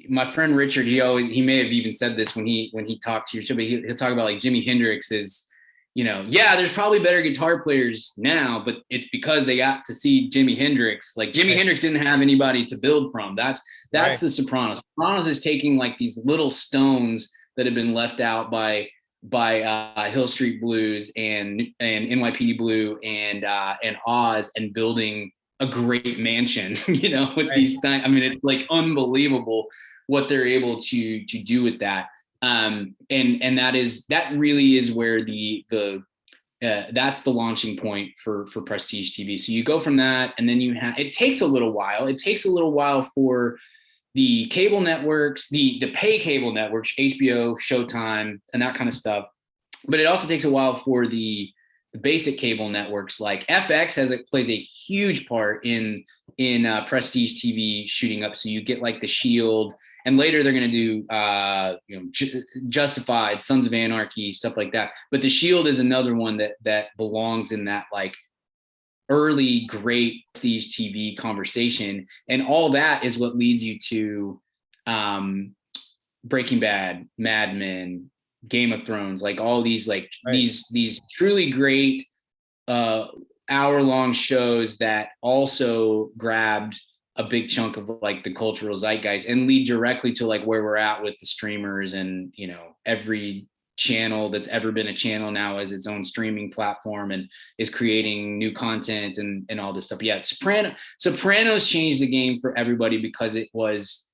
My friend Richard, he may have even said this when he talked to your show, but he'll talk about like Jimi Hendrix is, there's probably better guitar players now, but it's because they got to see Jimi Hendrix. Like, Jimi Hendrix didn't have anybody to build from. That's right. The Sopranos. Sopranos is taking like these little stones that have been left out by Hill Street Blues and NYPD Blue and Oz, and building a great mansion, with right. These things. I mean, it's like unbelievable what they're able to do with that. And that really is where the that's the launching point for prestige TV. So you go from that, and then it takes a little while. It takes a little while for the cable networks, the pay cable networks, HBO, Showtime, and that kind of stuff. But it also takes a while for the basic cable networks like FX plays a huge part in prestige TV shooting up. So you get like The Shield, and later they're going to do Justified, Sons of Anarchy, stuff like that. But The Shield is another one that belongs in that like early great prestige TV conversation, and all that is what leads you to Breaking Bad, Mad Men, Game of Thrones, like all these like these truly great hour-long shows that also grabbed a big chunk of like the cultural zeitgeist and lead directly to like where we're at with the streamers, and every channel that's ever been a channel now has its own streaming platform and is creating new content and all this stuff. Yeah, Sopranos changed the game for everybody because it was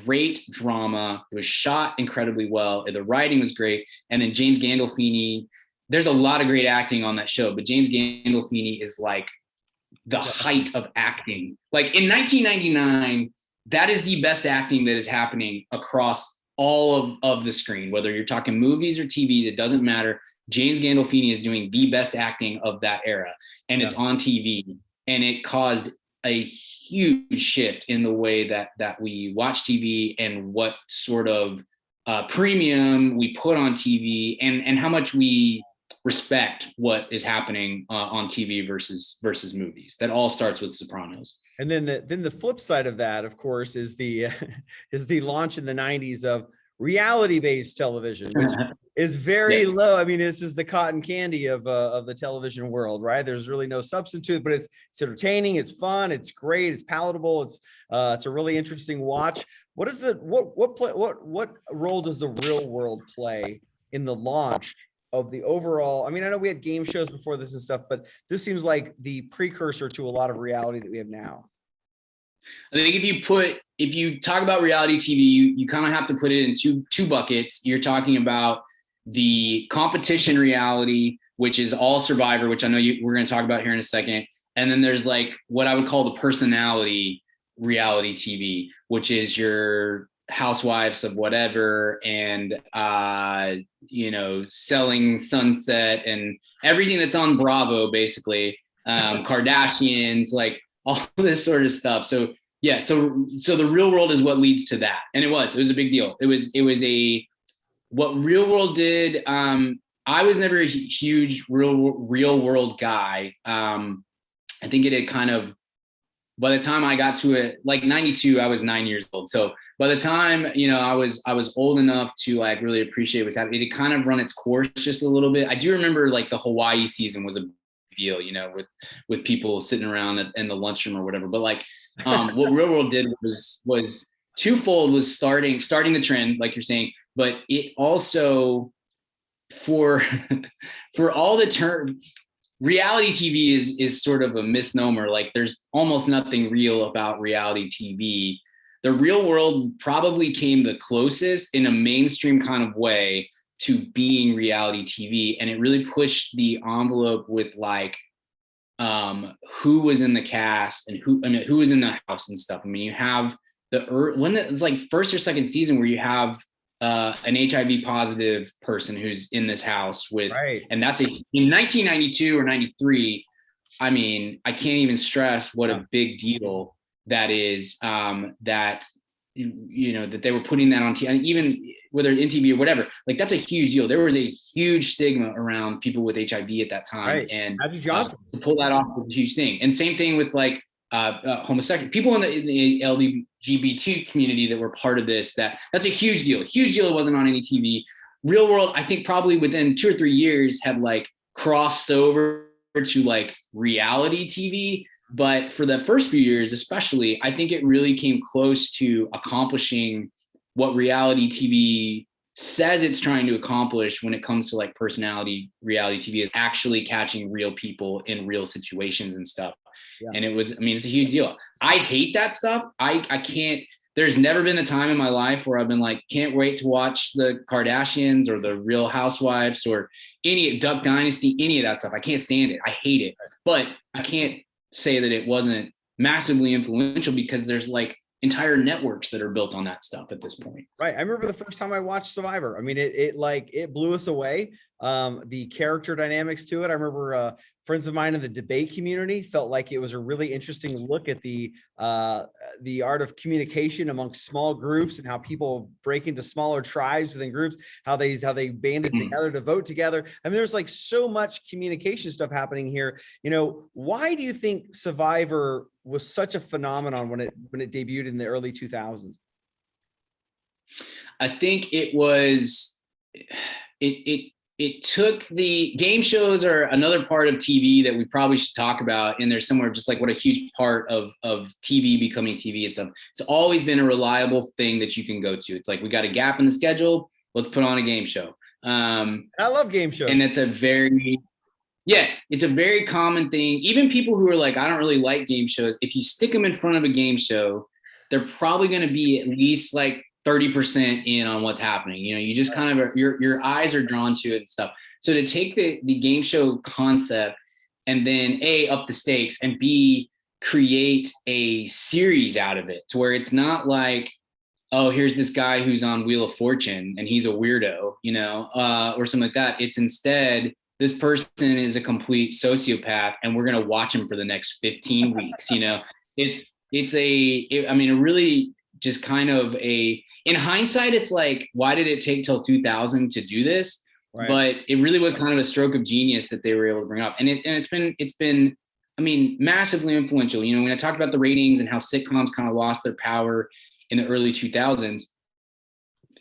great drama. It was shot incredibly well. The writing was great. And then James Gandolfini, there's a lot of great acting on that show, but James Gandolfini is like the height of acting. Like in 1999, that is the best acting that is happening across all of the screen, whether you're talking movies or TV, it doesn't matter. James Gandolfini is doing the best acting of that era, and it's on TV, and it caused a huge shift in the way that we watch TV and what sort of premium we put on TV, and how much we respect what is happening on TV versus movies. That all starts with Sopranos. And then the flip side of that, of course, is the launch in the 90s of reality-based television, which is very low. I mean, this is the cotton candy of the television world, right? There's really no substance to it, but it's entertaining, it's fun, it's great, it's palatable, it's a really interesting watch. What role does the real world play in the launch of the overall? I mean, I know we had game shows before this and stuff, but this seems like the precursor to a lot of reality that we have now. I think if you talk about reality TV, you kind of have to put it in two buckets. You're talking about the competition reality, which is all Survivor, which I know we're going to talk about here in a second. And then there's like what I would call the personality reality TV, which is your Housewives of whatever, and Selling Sunset, and everything that's on Bravo, basically, Kardashians, like all this sort of stuff. So yeah, so the real world is what leads to that, and it was a big deal. It was what Real World did. I was never a huge real world guy. I think it had kind of, by the time I got to it, like 92, I was 9 years old. So by the time, I was old enough to like really appreciate what's happening, it had kind of run its course just a little bit. I do remember like the Hawaii season was a big deal, with people sitting around in the lunchroom or whatever. But like what Real World did was twofold, was starting the trend, like you're saying, but it also for all the term. Reality TV is sort of a misnomer. Like there's almost nothing real about reality TV. The Real World probably came the closest in a mainstream kind of way to being reality TV. And it really pushed the envelope with like who was in the cast and who was in the house and stuff. I mean, you have when it's like first or second season where you have an HIV positive person who's in this house with, and that's in 1992 or 93. I mean, I can't even stress what a big deal that is, that they were putting that on TV, and even whether in TV or whatever, like that's a huge deal. There was a huge stigma around people with HIV at that time. And to pull that off was a huge thing. And same thing with like homosexual people in the LGBT community that were part of this. That's a huge deal. It wasn't on any TV. Real World, I think probably within 2 or 3 years had like crossed over to like reality TV. But for the first few years, especially, I think it really came close to accomplishing what reality TV says it's trying to accomplish when it comes to like personality reality TV, is actually catching real people in real situations and stuff. Yeah. And it's a huge deal. I hate that stuff. I can't, there's never been a time in my life where I've been like, can't wait to watch the Kardashians or the Real Housewives or any Duck Dynasty, any of that stuff. I can't stand it. I hate it. But I can't say that it wasn't massively influential, because there's like entire networks that are built on that stuff at this point. Right. I remember the first time I watched Survivor. I mean, it blew us away. The character dynamics to it. I remember friends of mine in the debate community felt like it was a really interesting look at the art of communication amongst small groups and how people break into smaller tribes within groups, how they banded together to vote together. I mean, there's like so much communication stuff happening here. You know, why do you think Survivor was such a phenomenon when it debuted in the early 2000s? I think it was it took the game shows are another part of TV that we probably should talk about in there somewhere, just like what a huge part of TV becoming TV and stuff. It's always been a reliable thing that you can go to. It's like, we got a gap in the schedule, let's put on a game show. I love game shows. And it's a very common thing. Even people who are like, I don't really like game shows, if you stick them in front of a game show, they're probably going to be at least like 30% in on what's happening. You know, you just kind of, your eyes are drawn to it and stuff. So to take the game show concept and then A, up the stakes, and B, create a series out of it to where it's not like, oh, here's this guy who's on Wheel of Fortune and he's a weirdo, you know, or something like that. It's instead, this person is a complete sociopath and we're going to watch him for the next 15 weeks. You know, I mean, it really just kind of in hindsight, it's like, why did it take till 2000 to do this? Right. But it really was kind of a stroke of genius that they were able to bring up. And it's been, I mean, massively influential. You know, when I talked about the ratings and how sitcoms kind of lost their power in the early 2000s,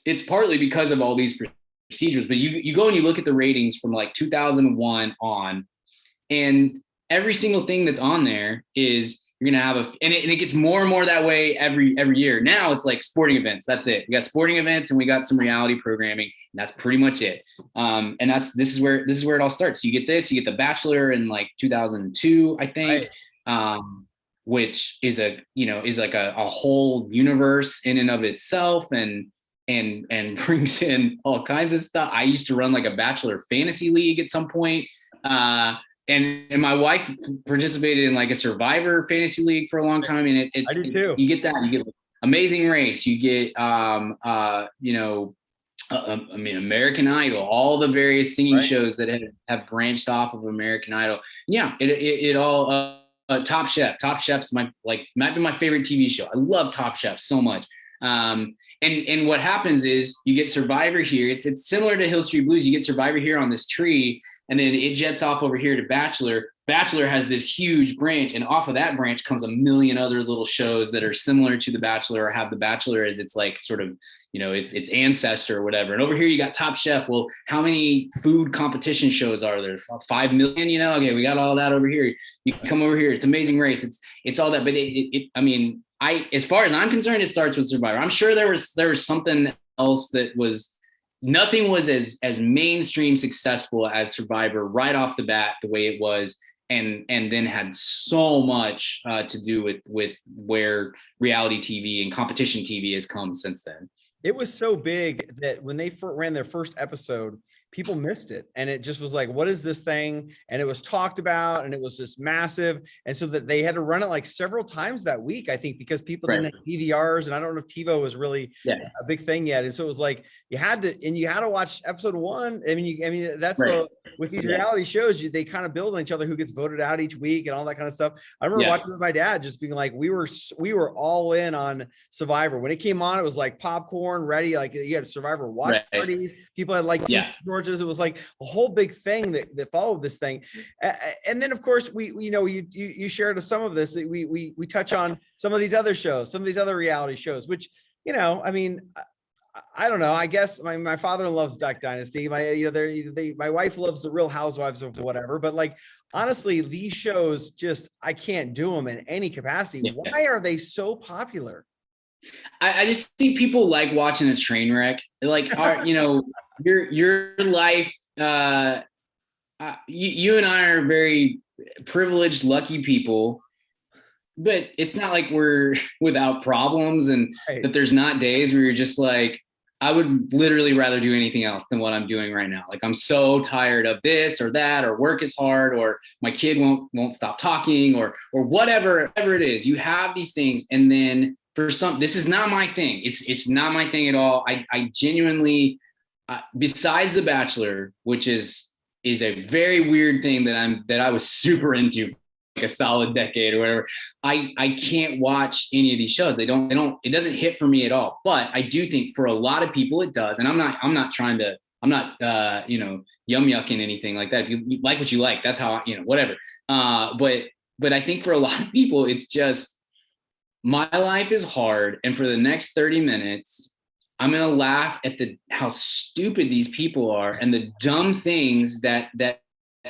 it's partly because of all these procedures. But you go and you look at the ratings from like 2001 on, and every single thing that's on there is, you're going to have and it gets more and more that way every year. Now it's like sporting events. That's it. We got sporting events and we got some reality programming. And that's pretty much it. And this is where it all starts. You get The Bachelor in like 2002, I think, right. Which is like a whole universe in and of itself, and brings in all kinds of stuff. I used to run like a Bachelor fantasy league at some point. And my wife participated in like a Survivor fantasy league for a long time. And I do too. You get that. You get Amazing Race. You get, American Idol, all the various singing shows that have branched off of American Idol. Yeah, it all. Top Chef. Top Chef's might be my favorite TV show. I love Top Chef so much. And what happens is you get Survivor here. It's similar to Hill Street Blues. You get Survivor here on this tree, and then it jets off over here to Bachelor. Bachelor has this huge branch, and off of that branch comes a million other little shows that are similar to The Bachelor, or have The Bachelor as its like sort of, you know, its ancestor or whatever. And over here you got Top Chef. Well, how many food competition shows are there? 5 million, you know? Okay, we got all that over here. You come over here. It's Amazing Race. It's all that. But as far as I'm concerned, it starts with Survivor. I'm sure there was something else that was. Nothing was as mainstream successful as Survivor right off the bat, the way it was, and then had so much to do with where reality TV and competition TV has come since then. It was so big that when they ran their first episode, people missed it. And it just was like, what is this thing? And it was talked about, and it was just massive. And so that they had to run it like several times that week, I think, because people didn't have DVRs. And I don't know if TiVo was really a big thing yet. And so it was like, you had to watch episode 1. That's with these reality shows, they kind of build on each other, who gets voted out each week and all that kind of stuff. I remember watching with my dad, just being like, we were all in on Survivor. When it came on, it was like popcorn ready. Like, you had Survivor watch parties. People had like Georges. It was like a whole big thing that followed this thing. And then of course you shared some of this. We touch on some of these other shows, some of these other reality shows, which, you know, I mean, I don't know. I guess my father loves Duck Dynasty. My wife loves the Real Housewives of whatever. But like, honestly, these shows I can't do them in any capacity. Yeah. Why are they so popular? I just think people like watching a train wreck. Like, your life. You and I are very privileged, lucky people but it's not like we're without problems and Right. that there's not days where you're just like, I would literally rather do anything else than what I'm doing right now. Like I'm so tired of this or that, or work is hard, or my kid won't stop talking, or whatever it is. You have these things, and then for some, this is not my thing. It's not my thing at all. I genuinely, besides The Bachelor, which is a very weird thing that I was super into like a solid decade or whatever. I can't watch any of these shows. They don't, it doesn't hit for me at all. But I do think for a lot of people it does. And I'm not trying to, I'm not yum yucking anything like that. If you like what you like, that's how whatever. But I think for a lot of people, it's just my life is hard. And for the next 30 minutes, I'm gonna laugh at how stupid these people are and the dumb things that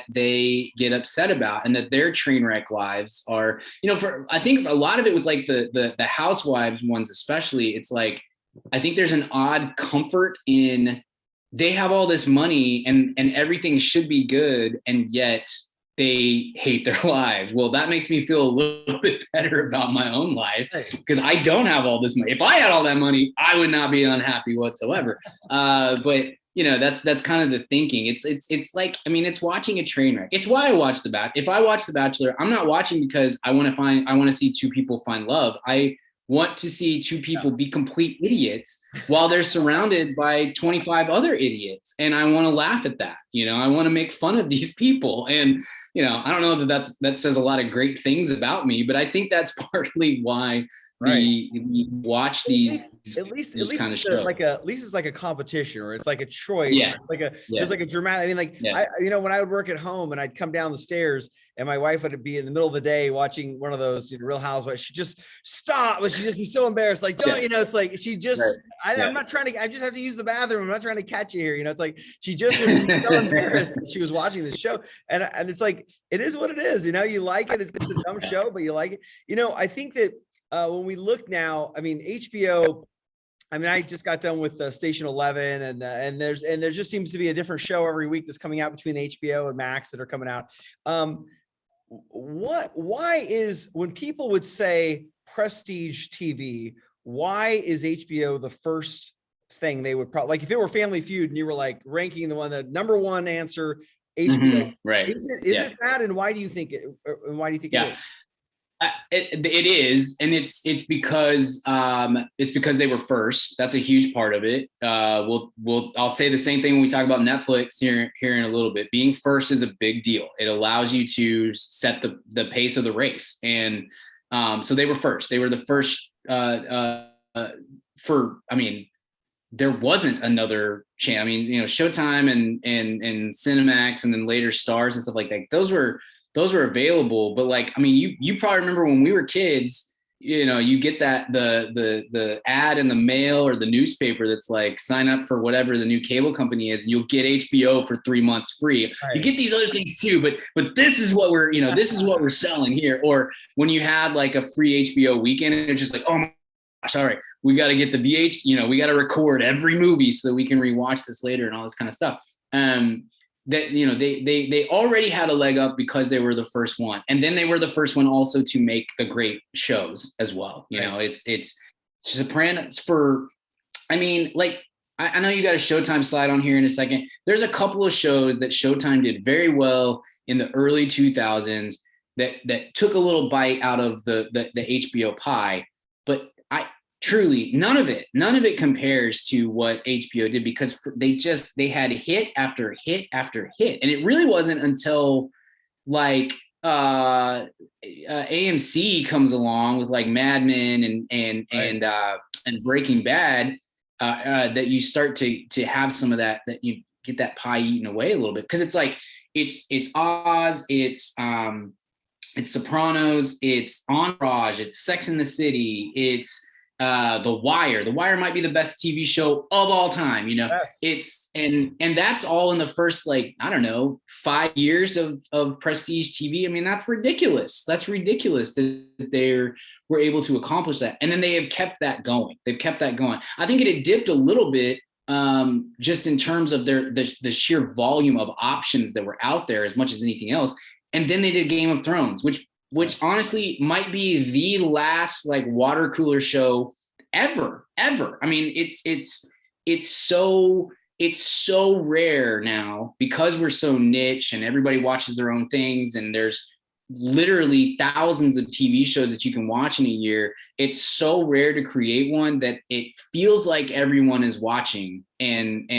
they get upset about, and that their train wreck lives are, for I think a lot of it with like the housewives ones especially, it's like I think there's an odd comfort in they have all this money and everything should be good, and yet they hate their lives. Well, that makes me feel a little bit better about my own life because I don't have all this money. If I had all that money, I would not be unhappy whatsoever. But that's kind of the thinking. It's like, I mean, it's watching a train wreck. It's why I watch if I watch The Bachelor, I'm not watching because I want to see two people find love. I want to see two people be complete idiots while they're surrounded by 25 other idiots. And I want to laugh at that. I want to make fun of these people. And, I don't know that says a lot of great things about me, but I think that's partly why we watch these kind of shows. At least it's like a competition, or it's like a choice. Yeah. There's like a dramatic, I mean, when I would work at home and I'd come down the stairs and my wife would be in the middle of the day watching one of those Real Housewives, she'd just stop, but she'd just be so embarrassed. Like, don't, it's like, she just, I'm not trying to, I just have to use the bathroom. I'm not trying to catch you here. It's like, she just would be so embarrassed that she was watching this show. And it's like, it is what it is. You like it. It's a dumb show, but you like it. I think that, when we look now, I mean, HBO, I mean, I just got done with Station 11 and there just seems to be a different show every week that's coming out between HBO and Max that are coming out. Why is, when people would say prestige TV, why is HBO the first thing they would probably, like if it were Family Feud and you were like ranking the number one answer, HBO, right? Is it that? And why do you think it, it is? It is, and it's because they were first. That's a huge part of it. I'll say the same thing when we talk about Netflix here in a little bit. Being first is a big deal. It allows you to set the pace of the race, and so they were first. They were the first there wasn't another channel. I mean, Showtime and Cinemax, and then later Stars and stuff like that. Those were available, but like, I mean, you probably remember when we were kids, you get that the ad in the mail or the newspaper that's like, sign up for whatever the new cable company is, and you'll get HBO for 3 months free. Right. You get these other things too, but this is what we're, this is what we're selling here. Or when you had like a free HBO weekend, and it's just like, oh my gosh, all right, we got to get the we got to record every movie so that we can rewatch this later and all this kind of stuff. That they already had a leg up because they were the first one, and then they were the first one also to make the great shows as well. It's Sopranos for, I mean, like I know you got a Showtime slide on here in a second. There's a couple of shows that Showtime did very well in the early 2000s that took a little bite out of the HBO pie, but truly, none of it compares to what HBO did, because they had hit after hit after hit. And it really wasn't until like AMC comes along with like Mad Men and Breaking Bad that you start to have some of that you get that pie eaten away a little bit. Because it's like it's Oz, it's Sopranos, it's Entourage, it's Sex and the City, it's The Wire. The Wire might be the best TV show of all time. Yes. It's and that's all in the first, like, I don't know, 5 years of prestige TV. I mean, that's ridiculous. That's ridiculous that they were able to accomplish that. And then they have kept that going. They've kept that going. I think it had dipped a little bit just in terms of the sheer volume of options that were out there as much as anything else. And then they did Game of Thrones, which which honestly might be the last like water cooler show ever. I mean, it's so rare now because we're so niche and everybody watches their own things, and there's literally thousands of TV shows that you can watch in a year. It's so rare to create one that it feels like everyone is watching, and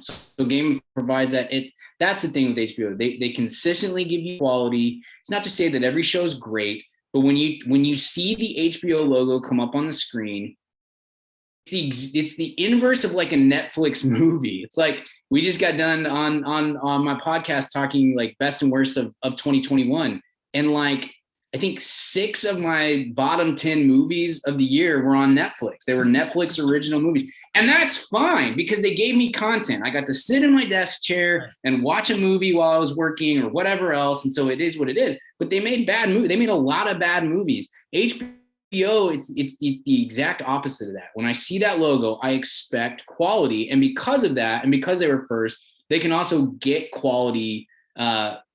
so Game provides that. That's the thing with HBO. They consistently give you quality. It's not to say that every show is great, but when you see the HBO logo come up on the screen, it's the inverse of like a Netflix movie. It's like we just got done on my podcast talking like best and worst of 2021, and like I think 6 of my bottom 10 movies of the year were on Netflix. They were Netflix original movies. And that's fine because they gave me content. I got to sit in my desk chair and watch a movie while I was working or whatever else. And so it is what it is. But they made bad movies. They made a lot of bad movies. HBO, it's the exact opposite of that. When I see that logo, I expect quality. And because of that, and because they were first, they can also get quality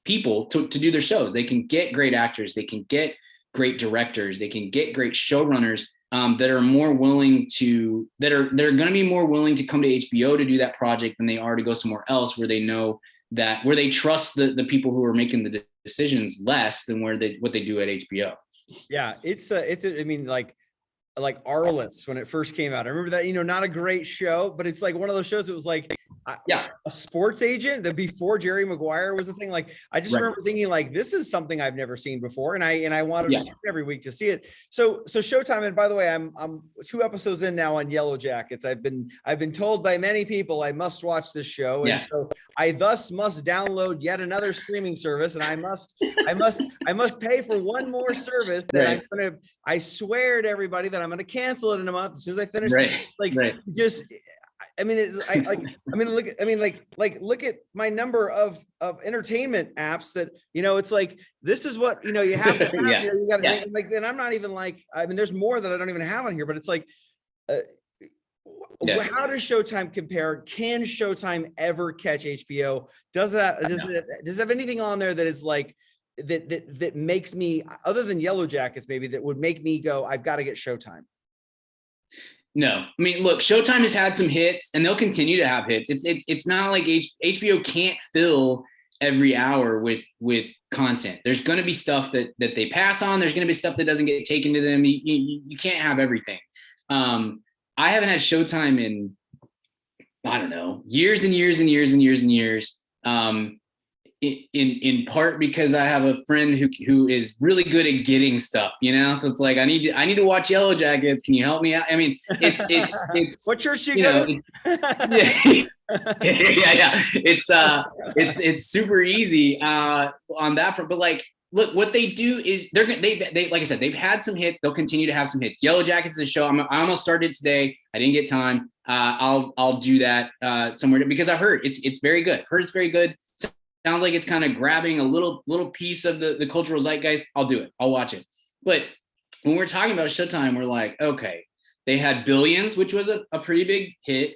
people to do their shows. They can get great actors. They can get great directors. They can get great showrunners that are more willing to, they're going to be more willing to come to HBO to do that project than they are to go somewhere else where they know that, where they trust the people who are making the decisions less than what they do at HBO. Yeah, I mean, like Arliss when it first came out. I remember that, not a great show, but it's like one of those shows that was like a sports agent that before Jerry Maguire was a thing. Like I just remember thinking like, this is something I've never seen before. And I wanted to tune every week to see it. So Showtime, and by the way, I'm 2 episodes in now on Yellow Jackets. I've been told by many people I must watch this show. And so I thus must download yet another streaming service. And I must pay for one more service that I swear to everybody that I'm going to cancel it in a month as soon as I finish. Look at my number of entertainment apps that, it's like, this is what, you have to have, you got to think like, and I'm not even like, there's more that I don't even have on here, but it's like, how does Showtime compare? Can Showtime ever catch HBO? Does it have anything on there that is like, that makes me, other than Yellow Jackets, maybe that would make me go, I've got to get Showtime? No, I mean, look, Showtime has had some hits and they'll continue to have hits. It's not like HBO can't fill every hour with content. There's going to be stuff that they pass on. There's going to be stuff that doesn't get taken to them. You can't have everything. I haven't had Showtime in, I don't know, years and years and years and years and years. In part because I have a friend who is really good at getting stuff, so it's like I need to watch Yellow Jackets. Can you help me out? I mean, it's what church you go to? It's super easy on that front. But like, look, what they do is they like I said, they've had some hits. They'll continue to have some hits. Yellow Jackets is a show. I almost started today. I didn't get time. I'll do that somewhere because I heard it's very good. Heard it's very good. Sounds like it's kind of grabbing a little piece of the cultural zeitgeist. I'll do it. I'll watch it. But when we're talking about Showtime, we're like, okay, they had Billions, which was a pretty big hit.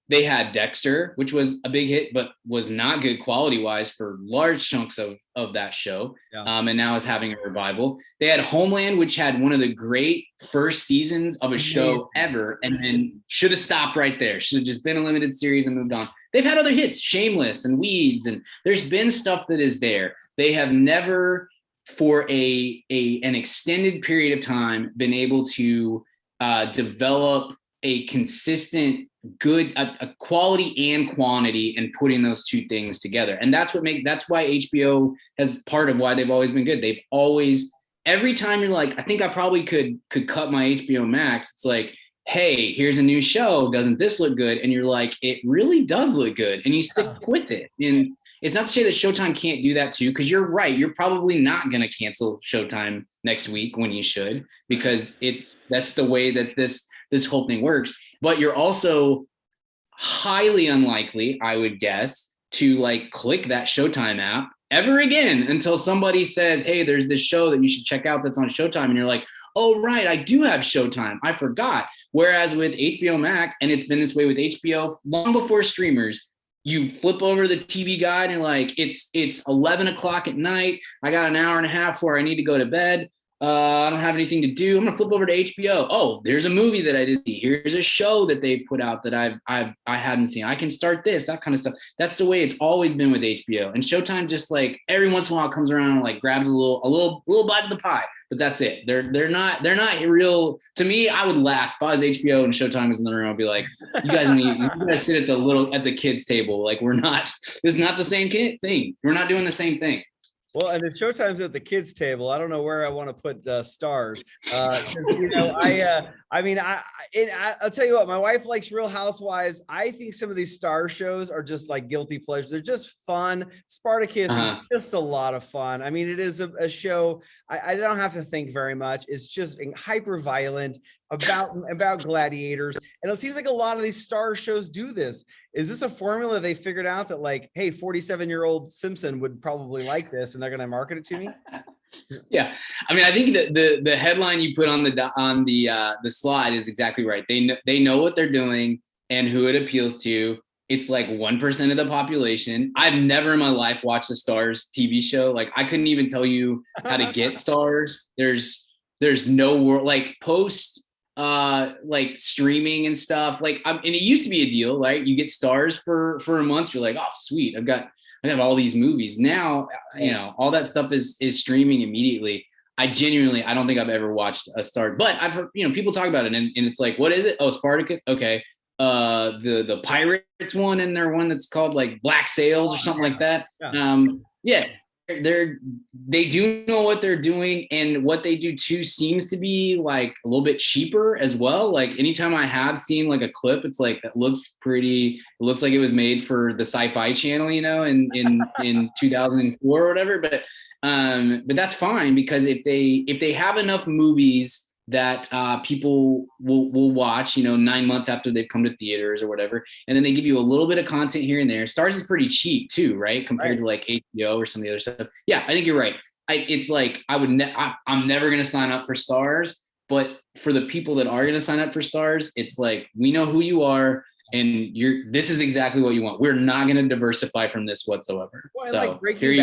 They had Dexter, which was a big hit, but was not good quality-wise for large chunks of that show. And now is having a revival. They had Homeland, which had one of the great first seasons of a show ever, and then should have stopped right there. Should have just been a limited series and moved on. They've had other hits, Shameless and Weeds, and there's been stuff that is there. They have never, for an extended period of time, been able to develop a consistent, good, a quality and quantity, and putting those two things together. And that's why HBO has part of why they've always been good. They've always, every time you're like, I think I probably could cut my HBO Max. It's like, hey, here's a new show. Doesn't this look good? And you're like, it really does look good. And you stick with it. And it's not to say that Showtime can't do that too, because you're right. You're probably not going to cancel Showtime next week when you should, because that's the way that this whole thing works. But you're also highly unlikely, I would guess, to like click that Showtime app ever again until somebody says, hey, there's this show that you should check out that's on Showtime. And you're like, oh, right, I do have Showtime. I forgot. Whereas with HBO Max, and it's been this way with HBO long before streamers, you flip over the TV guide and like it's 11 o'clock at night. I got an hour and a half before I need to go to bed. I don't have anything to do. I'm gonna flip over to HBO. Oh, there's a movie that I didn't see. Here's a show that they put out that I hadn't seen. I can start this, that kind of stuff. That's the way it's always been with HBO. And Showtime just like every once in a while comes around and like grabs a little bite of the pie. But that's it. They're not real. To me, I would laugh if I was HBO and Showtime was in the room. I'd be like, you guys sit at the kids table. Like this is not the same thing. We're not doing the same thing. Well, and if Showtime's at the kids' table, I don't know where I want to put stars. I'll tell you what, my wife likes Real Housewives. I think some of these star shows are just like guilty pleasures. They're just fun. Spartacus is just a lot of fun. I mean, it is a show. I don't have to think very much. It's just hyper violent about gladiators. And it seems like a lot of these star shows do this. Is this a formula they figured out that like, hey, 47-year-old Simpson would probably like this and they're going to market it to me? Yeah. I mean, I think the headline you put on the slide is exactly right. They know what they're doing and who it appeals to. It's like 1% of the population. I've never in my life watched a Stars TV show. Like I couldn't even tell you how to get Stars. There's no world like post like streaming and stuff. Like and it used to be a deal, right? You get Stars for a month. You're like, oh, sweet. I have all these movies now. You know, all that stuff is streaming immediately. I don't think I've ever watched a Star, but I've heard, people talk about it and it's like, what is it? Oh, Spartacus. Okay. The Pirates one, and their one that's called like Black Sails or something like that. Yeah. They do know what they're doing, and what they do too seems to be like a little bit cheaper as well. Like anytime I have seen like a clip, it's like that looks pretty. It looks like it was made for the Sci-Fi Channel, in 2004 or whatever. But that's fine, because if they have enough movies that people will watch, 9 months after they've come to theaters or whatever, and then they give you a little bit of content here and there. Stars is pretty cheap too, right? Compared to like HBO or some of the other stuff. Yeah, I think you're right. It's like I'm never gonna sign up for Stars, but for the people that are gonna sign up for Stars, it's like, we know who you are, and this is exactly what you want. We're not going to diversify from this whatsoever. Well, so like Breaking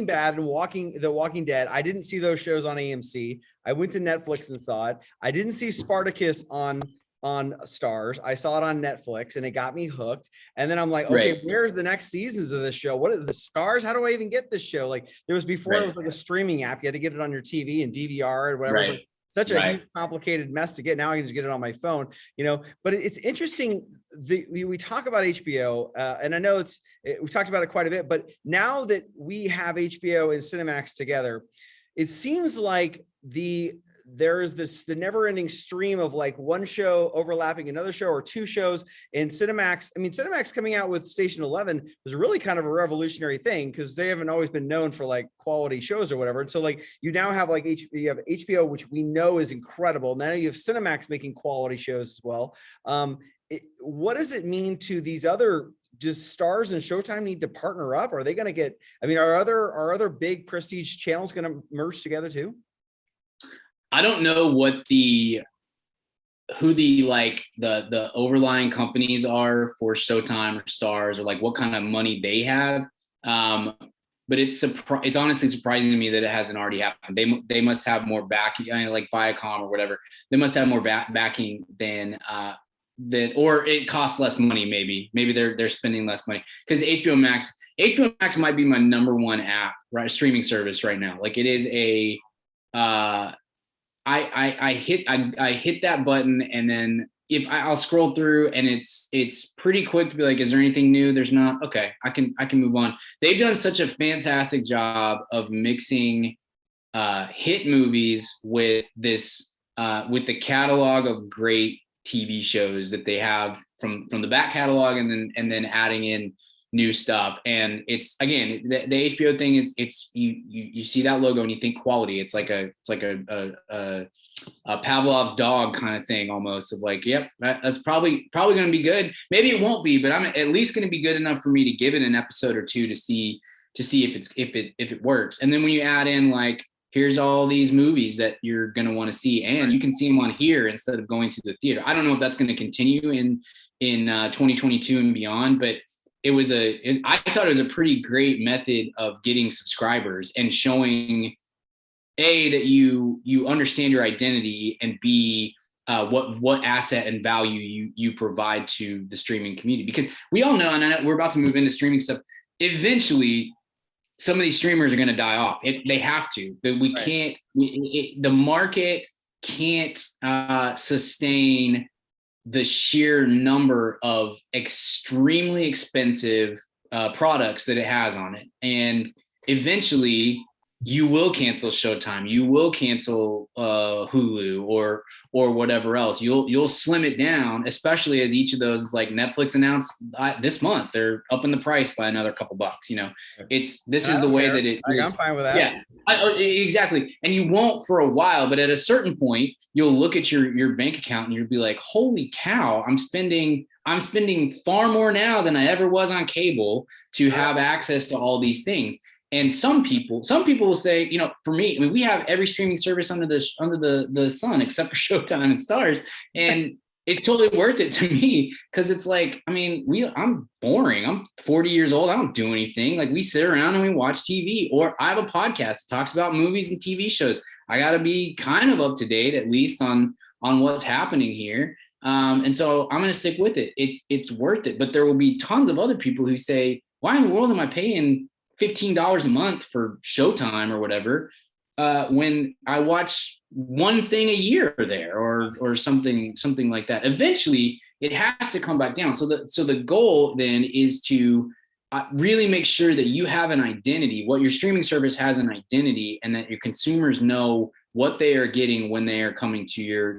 Bad and The Walking Dead. I didn't see those shows on AMC. I went to Netflix and saw it. I didn't see Spartacus on Stars. I saw it on Netflix and it got me hooked. And then I'm like, okay, where's the next seasons of this show? What is the Stars? How do I even get this show? Like there was before it was like a streaming app. You had to get it on your TV and DVR or whatever. It was like such a huge, complicated mess to get. Now I can just get it on my phone, but it's interesting. We talk about HBO and I know we've talked about it quite a bit, but now that we have HBO and Cinemax together, it seems like there is the never-ending stream of like one show overlapping another show or two shows. And Cinemax, Cinemax coming out with Station 11 was really kind of a revolutionary thing, because they haven't always been known for like quality shows or whatever. And so like you now have like you have HBO, which we know is incredible. Now you have Cinemax making quality shows as well. What does it mean to these other? Does Stars and Showtime need to partner up? Are they going to get? Are other big prestige channels going to merge together too? I don't know who the overlying companies are for Showtime or Stars, or like what kind of money they have. But it's honestly surprising to me that it hasn't already happened. They must have more backing, like Viacom or whatever. They must have more backing than that, or it costs less money. Maybe they're spending less money, because HBO Max might be my number one app, right? Streaming service right now. Like it is a I hit that button, and then I'll scroll through, and it's pretty quick to be like, is there anything new? There's not. Okay, I can move on. They've done such a fantastic job of mixing hit movies with the catalog of great TV shows that they have from the back catalog, and then adding in new stuff. And it's, again, the HBO thing is, it's you see that logo and you think quality. It's like a Pavlov's dog kind of thing, almost, of like, yep, that's probably going to be good. Maybe it won't be, but I'm at least going to be good enough for me to give it an episode or two to see if it works. And then when you add in like, here's all these movies that you're going to want to see, and you can see them on here instead of going to the theater. I don't know if that's going to continue in 2022 and beyond, but I thought it was a pretty great method of getting subscribers and showing A, that you understand your identity, and B, what asset and value you provide to the streaming community. Because we all know, and I know we're about to move into streaming stuff, eventually some of these streamers are going to die off. They have to, but we can't, the market can't sustain the sheer number of extremely expensive products that it has on it. And eventually you will cancel Showtime, you will cancel Hulu or whatever else. You'll slim it down, especially as each of those, like Netflix announced this month, they're upping the price by another couple bucks. You know, this is the way that it. I'm fine with that. Yeah, exactly. And you won't for a while, but at a certain point, you'll look at your bank account and you'll be like, "Holy cow! I'm spending far more now than I ever was on cable to have access to all these things." And some people will say, you know, for me, I mean, we have every streaming service under the sun except for Showtime and Stars, and it's totally worth it to me because it's like, I mean, I'm boring. I'm 40 years old. I don't do anything. Like, we sit around and we watch TV, or I have a podcast that talks about movies and TV shows. I got to be kind of up to date, at least on what's happening here. And so I'm going to stick with it. It's worth it. But there will be tons of other people who say, why in the world am I paying $15 a month for Showtime or whatever, when I watch one thing a year there, or something like that. Eventually, it has to come back down. So the goal then is to really make sure that you have an identity, what your streaming service has an identity, and that your consumers know what they are getting when they are coming to your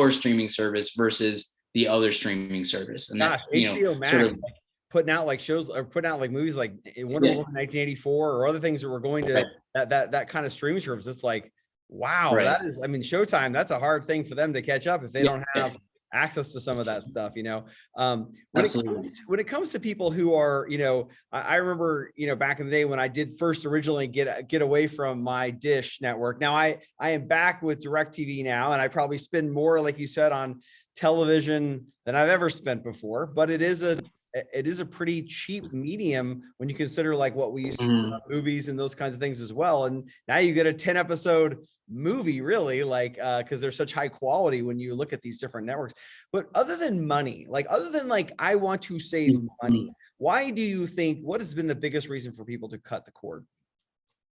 streaming service versus the other streaming service. And gosh, that, HBO Max, sort of, like, putting out like shows, or putting out like movies like Wonder Woman 1984 or other things that were going to that kind of streaming service. It's like, wow, that is, I mean, Showtime, that's a hard thing for them to catch up if they don't have access to some of that stuff, you know. When it comes to people who are, you know, I remember, you know, back in the day when I did first originally get away from my Dish network. Now I am back with DirecTV now, and I probably spend more, like you said, on television than I've ever spent before, but it is a pretty cheap medium when you consider like what we use movies and those kinds of things as well. And now you get a 10 episode movie, really, like, because they're such high quality when you look at these different networks. But other than money, like, other than like, I want to save money, why do you think, what has been the biggest reason for people to cut the cord?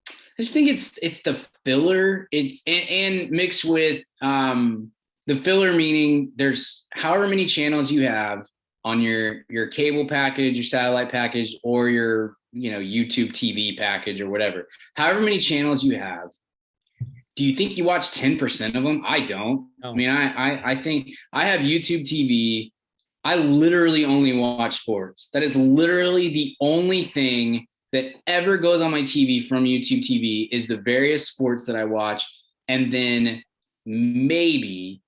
I just think it's the filler. It's and mixed with the filler, meaning there's however many channels you have on your cable package, your satellite package, or your, you know, YouTube TV package or whatever. However many channels you have, do you think you watch 10% of them? I don't. No. I mean, I think I have YouTube TV. I literally only watch sports. That is literally the only thing that ever goes on my TV from YouTube TV is the various sports that I watch. And then maybe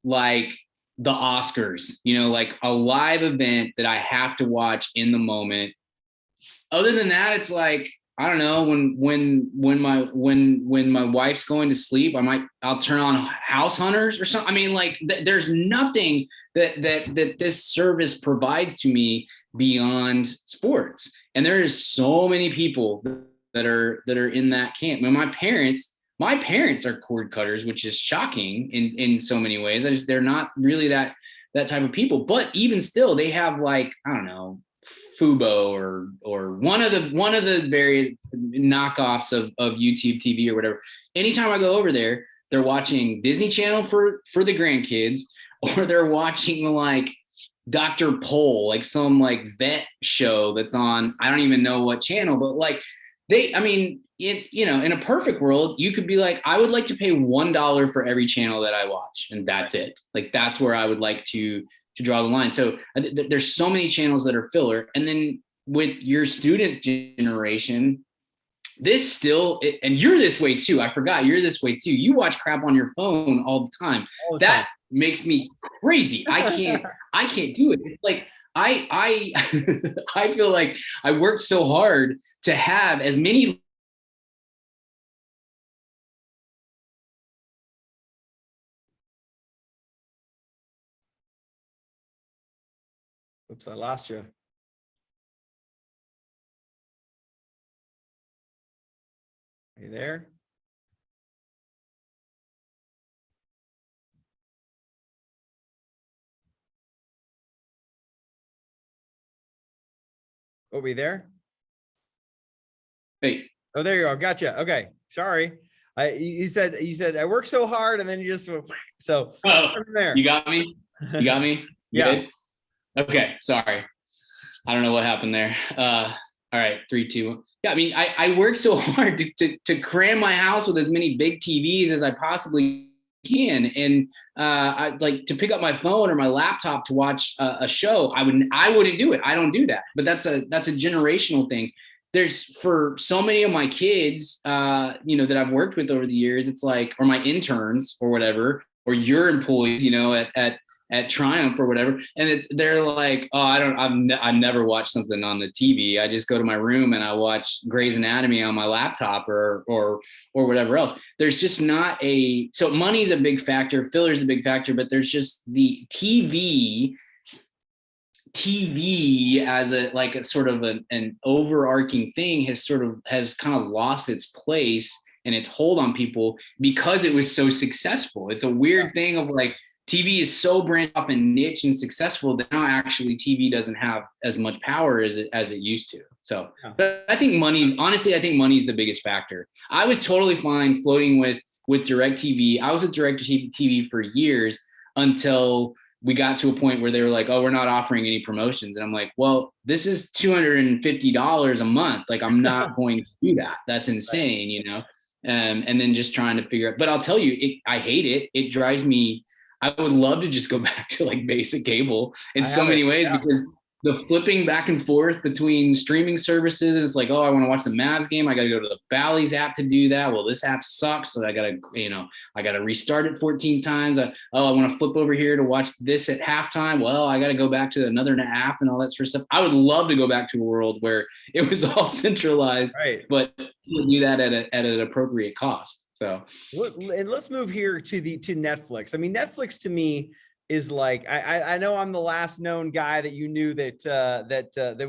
like the Oscars, you know, like a live event that I have to watch in the moment. Other than that, it's like, I don't know, when my wife's going to sleep, I'll turn on House Hunters or something. I mean, like there's nothing that this service provides to me beyond sports. And there is so many people that are in that camp. I mean, my parents are cord cutters, which is shocking in so many ways. They're not really that type of people, but even still, they have, like, I don't know, Fubo or one of the various knockoffs of YouTube TV or whatever. Anytime I go over there, they're watching Disney Channel for the grandkids, or they're watching like Dr. Pol, like some like vet show that's on, I don't even know what channel, but like in a perfect world, you could be like, I would like to pay $1 for every channel that I watch, and that's it. Like, that's where I would like to draw the line. So there's so many channels that are filler. And then with your student generation, this still, and you're this way too. I forgot you're this way too. You watch crap on your phone all the time. That makes me crazy. I can't do it. It's like, I I feel like I worked so hard to have as many. Oops, I lost you. Are you there? Oh, we there? Hey. Oh, there you are. Gotcha. Okay. Sorry. You said I work so hard, and then you just so there. You got me. You got me. Yeah. Good? Okay. Sorry. I don't know what happened there. All right. 3, 2, 1. Yeah. I mean, I work so hard to cram my house with as many big TVs as I possibly can, and I like to pick up my phone or my laptop to watch a show. I wouldn't do it. I don't do that. But that's a generational thing. There's for so many of my kids, that I've worked with over the years, it's like, or my interns or whatever, or your employees, at Triumph or whatever. And they're like, oh, I never watch something on the TV. I just go to my room and I watch Grey's Anatomy on my laptop or whatever else. There's just not so money's a big factor, filler's a big factor, but there's just the TV as a sort of an overarching thing has kind of lost its place and its hold on people because it was so successful. It's a weird thing of like, TV is so branched off and niche and successful that now actually TV doesn't have as much power as it used to. So, but I think money is the biggest factor. I was totally fine floating with DirecTV. I was with DirecTV for years until we got to a point where they were like, oh, we're not offering any promotions. And I'm like, well, this is $250 a month. Like, I'm not going to do that. That's insane, and then just trying to figure out, but I'll tell you, I hate it. It drives me. I would love to just go back to like basic cable in so many ways because the flipping back and forth between streaming services, and it's like, oh, I want to watch the Mavs game. I got to go to the Bally's app to do that. Well, this app sucks. So I got to restart it 14 times. I want to flip over here to watch this at halftime. Well, I got to go back to another app and all that sort of stuff. I would love to go back to a world where it was all centralized, but do that at an appropriate cost. So, and let's move here to Netflix. I mean, Netflix to me is like, I know I'm the last known guy that you knew that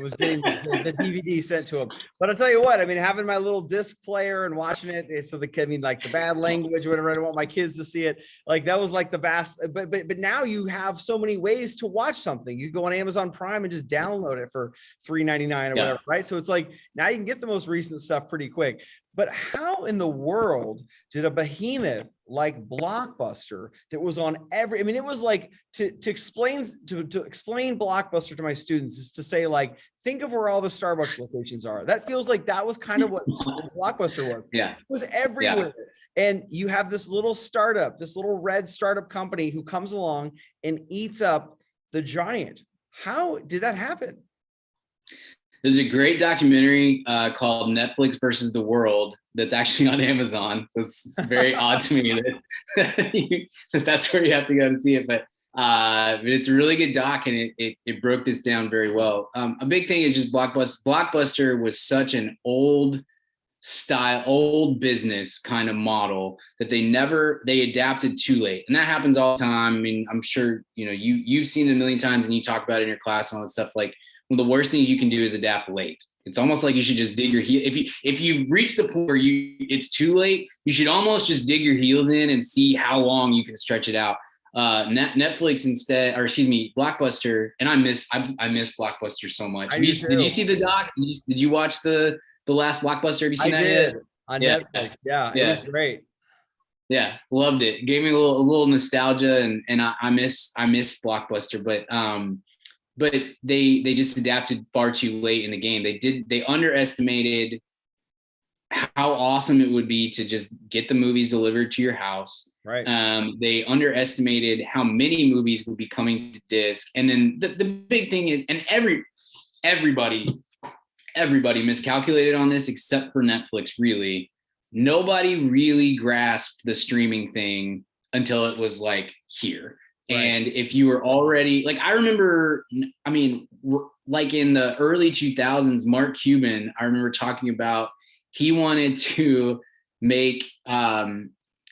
was getting the DVD sent to him. But I'll tell you what, I mean, having my little disc player and watching it, so like the bad language, whatever, I don't want my kids to see it. Like that was like the best. But now you have so many ways to watch something. You go on Amazon Prime and just download it for $3.99 or whatever, right? So it's like now you can get the most recent stuff pretty quick. But how in the world did a behemoth like Blockbuster that was on it was like to explain Blockbuster to my students is to say, like, think of where all the Starbucks locations are. That feels like that was kind of what Blockbuster was. Yeah. It was everywhere. Yeah. And you have this little red startup company who comes along and eats up the giant. How did that happen? There's a great documentary called Netflix versus the World that's actually on Amazon. So it's very odd to me that that's where you have to go to see it. But it's a really good doc, and it broke this down very well. A big thing is just Blockbuster. Blockbuster was such an old business kind of model that they adapted too late. And that happens all the time. I mean, I'm sure, you've seen it a million times and you talk about it in your class and all that stuff. Like, one of the worst things you can do is adapt late. It's almost like you should just dig your heel. If you've reached the point where it's too late, you should almost just dig your heels in and see how long you can stretch it out. Netflix instead, or excuse me, Blockbuster, and I miss Blockbuster so much. Did you see the doc? Did you watch the last Blockbuster? Have you seen that yet? On Netflix. Yeah, it was great. Yeah, loved it. Gave me a little nostalgia, and I miss Blockbuster, but they just adapted far too late in the game. They underestimated how awesome it would be to just get the movies delivered to your house. Right. They underestimated how many movies would be coming to disc. And then the big thing is, and everybody miscalculated on this except for Netflix, really. Nobody really grasped the streaming thing until it was like here. Right. And if you were already, like, I remember, like in the early 2000s, Mark Cuban, I remember talking about, he wanted to make,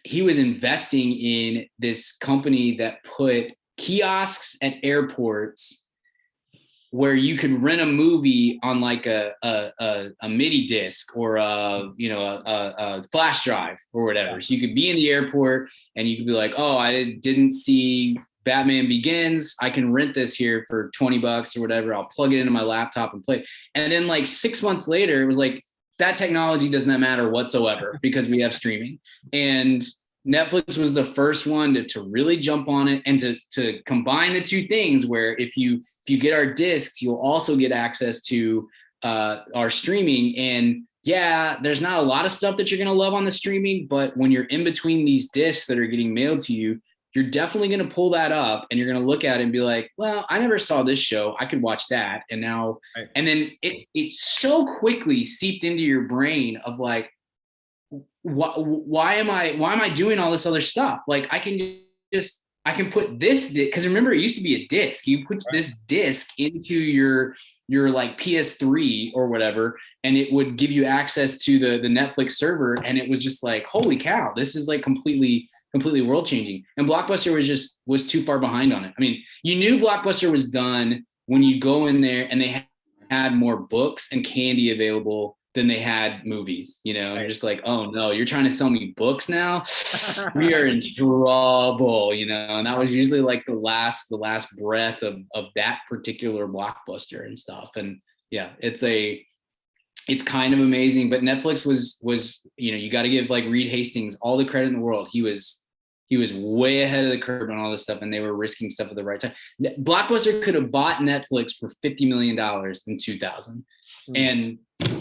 he was investing in this company that put kiosks at airports where you could rent a movie on like a MIDI disc or a flash drive or whatever. Yeah. So you could be in the airport and you could be like, oh, I didn't see Batman Begins. I can rent this here for $20 or whatever. I'll plug it into my laptop and play. And then like 6 months later, it was like, that technology does not matter whatsoever because we have streaming. And Netflix was the first one to really jump on it and to combine the two things, where if you get our discs, you'll also get access to our streaming. And yeah, there's not a lot of stuff that you're going to love on the streaming, but when you're in between these discs that are getting mailed to you, you're definitely going to pull that up and you're going to look at it and be like, well, I never saw this show. I could watch that. And now, right. And then it so quickly seeped into your brain of like, why am I doing all this other stuff? Like I can put this, because remember, it used to be a disc. You put this disc into your like PS3 or whatever, and it would give you access to the Netflix server. And it was just like, holy cow, this is like completely world changing. And Blockbuster was too far behind on it. I mean, you knew Blockbuster was done when you go in there and they had more books and candy available than they had movies, you know. Right. You're just like, oh no, you're trying to sell me books now? We are in trouble, you know. And that was usually like the last breath of that particular Blockbuster and stuff. And yeah, it's kind of amazing. But Netflix was, you know, you got to give like Reed Hastings all the credit in the world. He was way ahead of the curve on all this stuff, and they were risking stuff at the right time. Blockbuster could have bought Netflix for $50 million in 2000. And,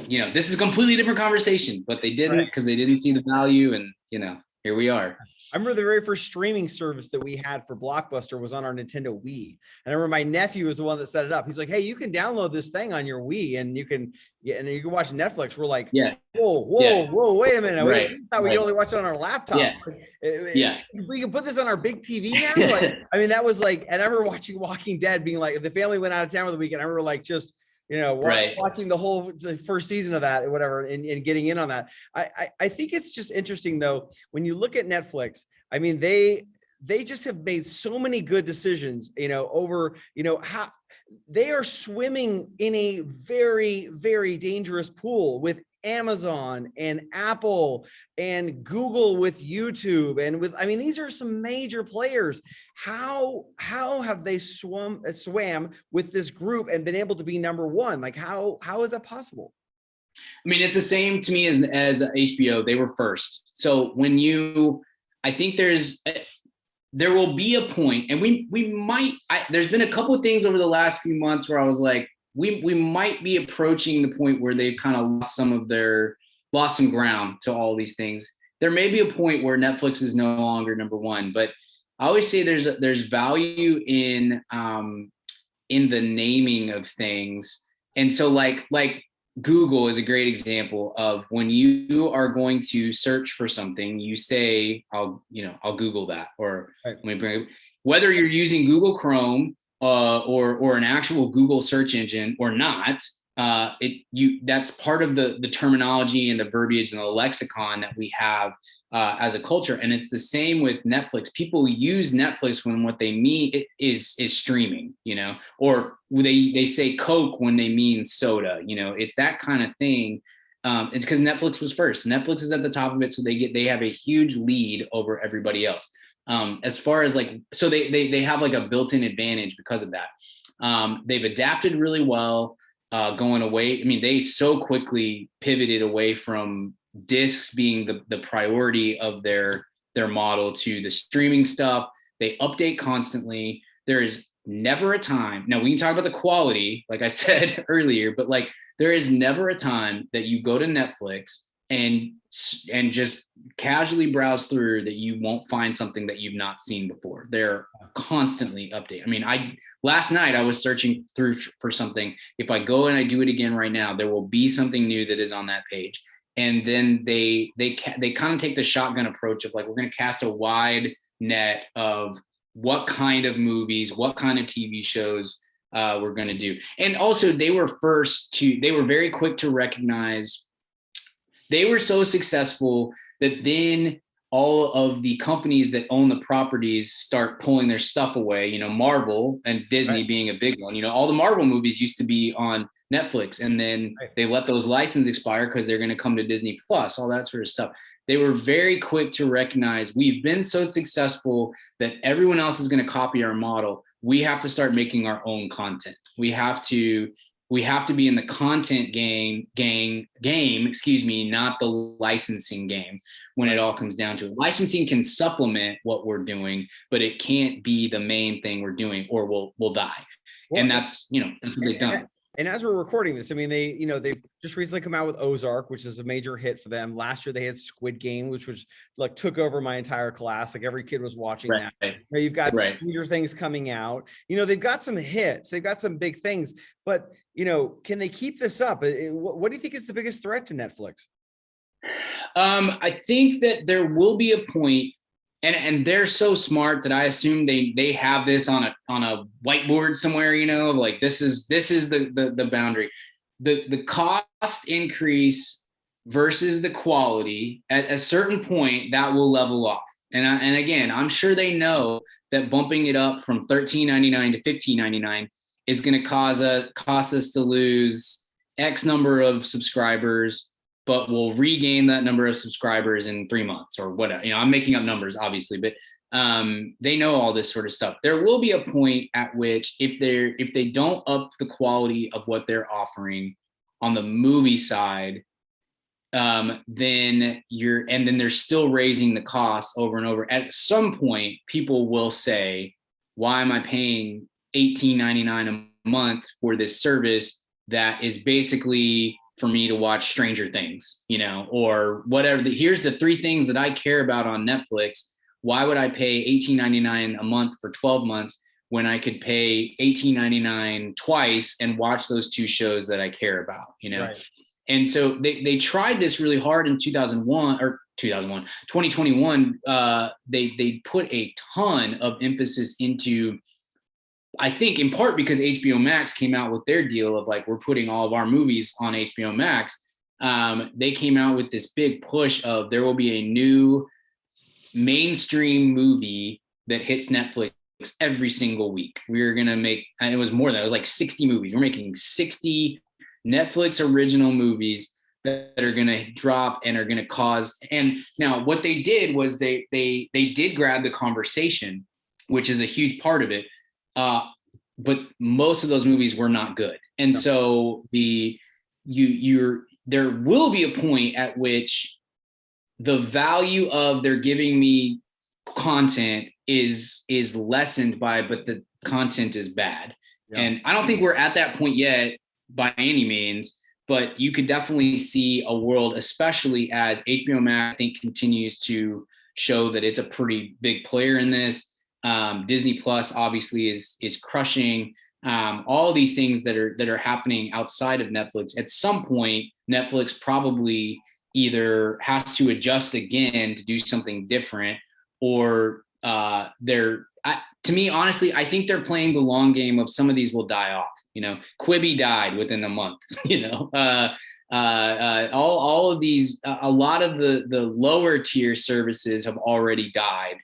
you know, this is a completely different conversation, but they didn't, because they didn't see the value. And, you know, here we are. I remember the very first streaming service that we had for Blockbuster was on our Nintendo Wii. And I remember my nephew was the one that set it up. He's like, hey, you can download this thing on your Wii and you can watch Netflix. We're like, whoa, wait a minute. Right. We thought we could only watch it on our laptops. Yeah. Like, we can put this on our big TV now. Like, I mean, that was like, and I remember watching Walking Dead, being like, the family went out of town for the weekend. I remember like just, you know, watching the first season of that or whatever, and getting in on that. I think it's just interesting though, when you look at Netflix, I mean, they just have made so many good decisions, you know, over, you know, how they are swimming in a very, very dangerous pool with Amazon and Apple and Google with YouTube and with, I mean, these are some major players. How have they swam with this group and been able to be number one? Like how is that possible? I mean, it's the same to me as HBO. They were first. So I think there will be a point, and we might, there's been a couple of things over the last few months where I was like, we might be approaching the point where they've kind of lost some ground to all these things. There may be a point where Netflix is no longer number one, but I always say there's value in the naming of things. And so like Google is a great example of when you are going to search for something, you say, I'll Google that, or let me bring it, whether you're using Google Chrome or an actual Google search engine or not, that's part of the terminology and the verbiage and the lexicon that we have as a culture. And it's the same with Netflix. People use Netflix when what they mean is streaming, you know, or they say Coke when they mean soda, you know, it's that kind of thing. It's because Netflix was first. Netflix is at the top of it, so they have a huge lead over everybody else. As far as like, so they have like a built-in advantage because of that. They've adapted really well, going away. I mean, they so quickly pivoted away from discs being the priority of their model to the streaming stuff. They update constantly. There is never a time. Now we can talk about the quality, like I said earlier, but like there is never a time that you go to Netflix and just casually browse through that you won't find something that you've not seen before. They're constantly updating. I mean, last night I was searching through for something. If I go and I do it again right now, there will be something new that is on that page. And then they kind of take the shotgun approach of like, we're going to cast a wide net of what kind of movies, what kind of TV shows we're going to do. And also they were very quick to recognize. They were so successful that then all of the companies that own the properties start pulling their stuff away, Marvel and Disney being a big one. All the Marvel movies used to be on Netflix, and then they let those licenses expire because they're going to come to Disney Plus, all that sort of stuff. They were very quick to recognize we've been so successful that everyone else is going to copy our model. We have to start making our own content. We have to be in the content game, not the licensing game when it all comes down to it. Licensing can supplement what we're doing, but it can't be the main thing we're doing, or we'll die. Well, and that's what they've done. And as we're recording this, I mean, they've just recently come out with Ozark, which is a major hit for them. Last year they had Squid Game, which was like took over my entire class. Like every kid was watching that. You've got Stranger Things coming out. They've got some hits. They've got some big things. But, can they keep this up? What do you think is the biggest threat to Netflix? I think that there will be a point, and they're so smart that I assume they have this on a whiteboard somewhere, of like this is the boundary. The cost increase versus the quality at a certain point that will level off. And again, I'm sure they know that bumping it up from $13.99 to $15.99 is going to cost us to lose X number of subscribers, but we'll regain that number of subscribers in 3 months or whatever. I'm making up numbers, obviously, but they know all this sort of stuff. There will be a point at which if they don't up the quality of what they're offering on the movie side, then they're still raising the costs over and over. At some point, people will say, why am I paying $18.99 a month for this service that is basically for me to watch Stranger Things, or whatever. Here's the 3 things that I care about on Netflix. Why would I pay $18.99 a month for 12 months when I could pay $18.99 twice and watch those 2 shows that I care about, Right. And so they tried this really hard in 2021. They put a ton of emphasis into, I think in part because HBO Max came out with their deal of like, we're putting all of our movies on HBO Max. They came out with this big push of there will be a new mainstream movie that hits Netflix every single week. We're going to make, and it was more than, it was like 60 movies. We're making 60 Netflix original movies that are going to drop and are going to cause. And now what they did was they did grab the conversation, which is a huge part of it. But most of those movies were not good. And so there will be a point at which the value of they're giving me content is lessened but the content is bad. Yeah. And I don't think we're at that point yet by any means, but you could definitely see a world, especially as HBO Max, I think, continues to show that it's a pretty big player in this. Disney Plus obviously is crushing. All these things that are happening outside of Netflix. At some point, Netflix probably either has to adjust again to do something different, or to me, honestly, I think they're playing the long game of some of these will die off. Quibi died within a month. All of these, a lot of the lower tier services have already died.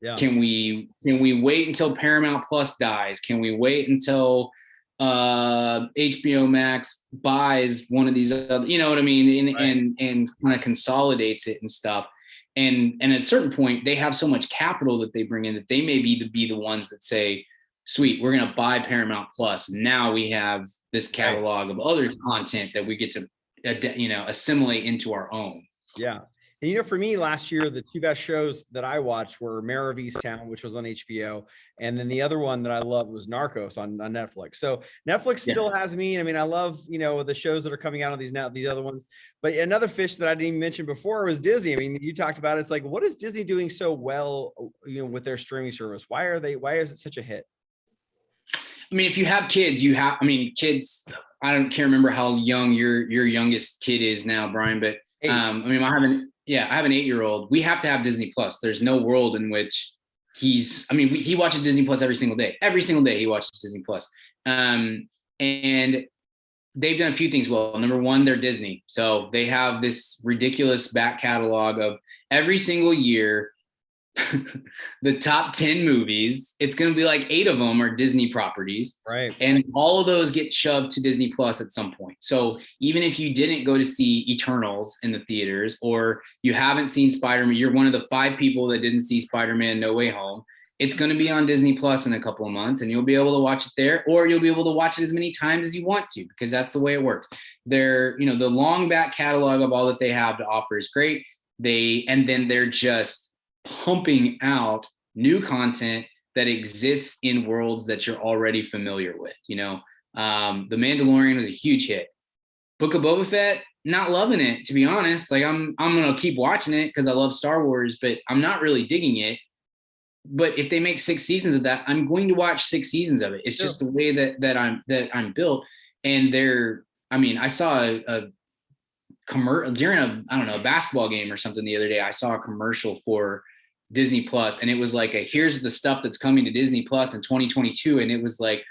Yeah. Can we wait until Paramount Plus dies? Can we wait until HBO Max buys one of these other, you know what I mean? And kind of consolidates it and stuff. And at a certain point, they have so much capital that they bring in that they may be the ones that say, sweet, we're going to buy Paramount Plus. Now we have this catalog of other content that we get to, assimilate into our own. Yeah. And, for me last year, the 2 best shows that I watched were Mare of Easttown, which was on HBO. And then the other one that I loved was Narcos on Netflix. So Netflix still has me. I mean, I love, the shows that are coming out on these other ones. But another fish that I didn't even mention before was Disney. I mean, you talked about it. It's like, what is Disney doing so well, with their streaming service? Why is it such a hit? I mean, if you have kids, kids, can't remember how young your youngest kid is now, Brian, but I have an 8-year-old. We have to have Disney Plus. There's no world in which he watches Disney Plus every single day. Every single day he watches Disney Plus. And they've done a few things well. Number one, they're Disney. So they have this ridiculous back catalog of every single year, the top 10 movies. It's going to be like 8 of them are Disney properties. Right. And all of those get shoved to Disney Plus at some point. So even if you didn't go to see Eternals in the theaters, or you haven't seen Spider-Man, you're one of the 5 people that didn't see Spider-Man No Way Home, it's going to be on Disney Plus in a couple of months, and you'll be able to watch it there, or you'll be able to watch it as many times as you want to, because that's the way it works. They're, the long back catalog of all that they have to offer is great. And then they're just pumping out new content that exists in worlds that you're already familiar with. The Mandalorian was a huge hit. Book of Boba Fett, not loving it, to be honest. Like I'm gonna keep watching it because I love Star Wars, but I'm not really digging it. But if they make 6 seasons of that, I'm going to watch 6 seasons of it. It's just the way that I'm built. And I saw a commercial during a basketball game or something the other day. I saw a commercial for Disney Plus, and it was like here's the stuff that's coming to Disney Plus in 2022. And it was like,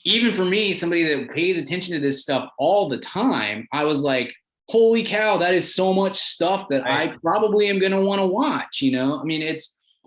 even for me, somebody that pays attention to this stuff all the time, I was like, holy cow, that is so much stuff that I probably am going to want to watch.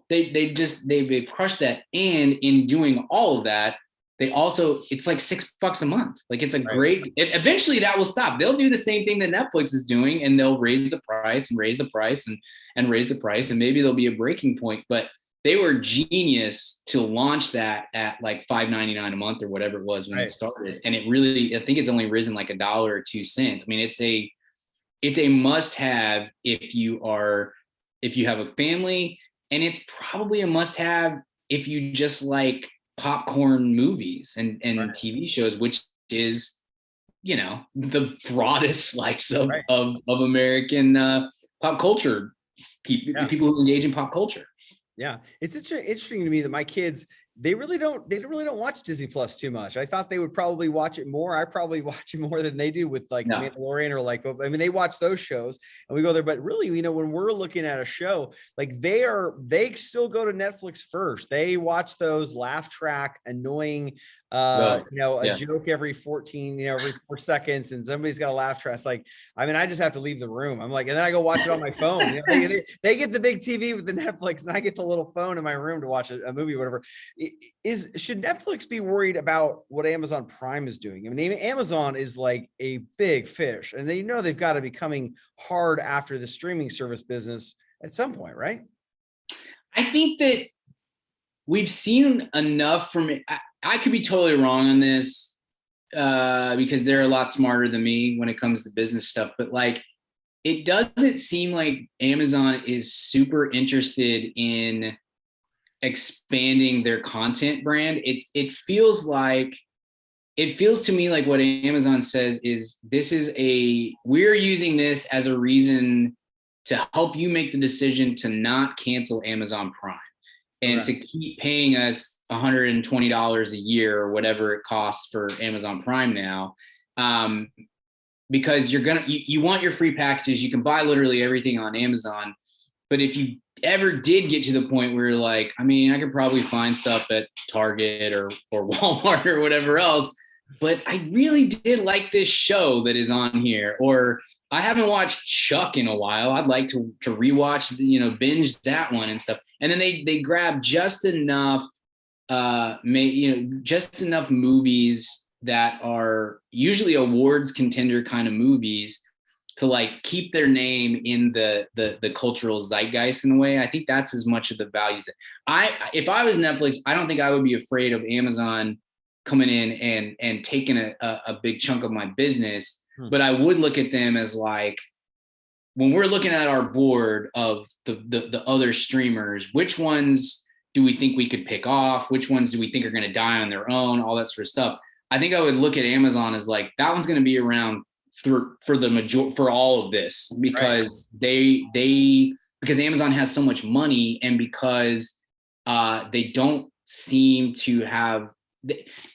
They've crushed that. And in doing all of that, they also, it's like $6 a month. Like it's a great, eventually that will stop. They'll do the same thing that Netflix is doing, and they'll raise the price and raise the price and raise the price. And maybe there'll be a breaking point, but they were genius to launch that at like $5.99 a month or whatever it was when it started. And it really, I think it's only risen like $1 or 2 cents. I mean, it's a must have if you have a family. And it's probably a must-have if you just like popcorn movies and TV shows, which is, the broadest slice of American pop culture, people who engage in pop culture. Yeah, it's interesting to me that my kids, they really don't watch Disney Plus too much. I thought they would probably watch it more. I probably watch it more than they do with like The Mandalorian or like, they watch those shows and we go there, but really, when we're looking at a show, like they still go to Netflix first. They watch those laugh track, annoying, a joke every 14, every 4 seconds, and somebody's got a laugh track. It's like, I just have to leave the room. I'm like, and then I go watch it on my phone. They get the big TV with the Netflix, and I get the little phone in my room to watch a movie or whatever. Should Netflix be worried about what Amazon Prime is doing? Amazon is like a big fish, and they've got to be coming hard after the streaming service business at some point, right? I think that we've seen enough from it. I could be totally wrong on this because they're a lot smarter than me when it comes to business stuff. But like, it doesn't seem like Amazon is super interested in expanding their content brand. It feels to me like what Amazon says is we're using this as a reason to help you make the decision to not cancel Amazon Prime. And to keep paying us $120 a year or whatever it costs for Amazon Prime now, because you want your free packages. You can buy literally everything on Amazon, but if you ever did get to the point where you're like, I could probably find stuff at Target or Walmart or whatever else, but I really did like this show that is on here, or I haven't watched Chuck in a while. I'd like to rewatch, binge that one and stuff. And then they grab just enough, just enough movies that are usually awards contender kind of movies to like keep their name in the cultural zeitgeist in a way. I think that's as much of the value. If I was Netflix, I don't think I would be afraid of Amazon coming in and taking a big chunk of my business. But I would look at them as like, when we're looking at our board of the other streamers, which ones do we think we could pick off? Which ones do we think are going to die on their own? All that sort of stuff. I think I would look at Amazon as like, that one's going to be around for all of this, because because Amazon has so much money, and because they don't seem to have.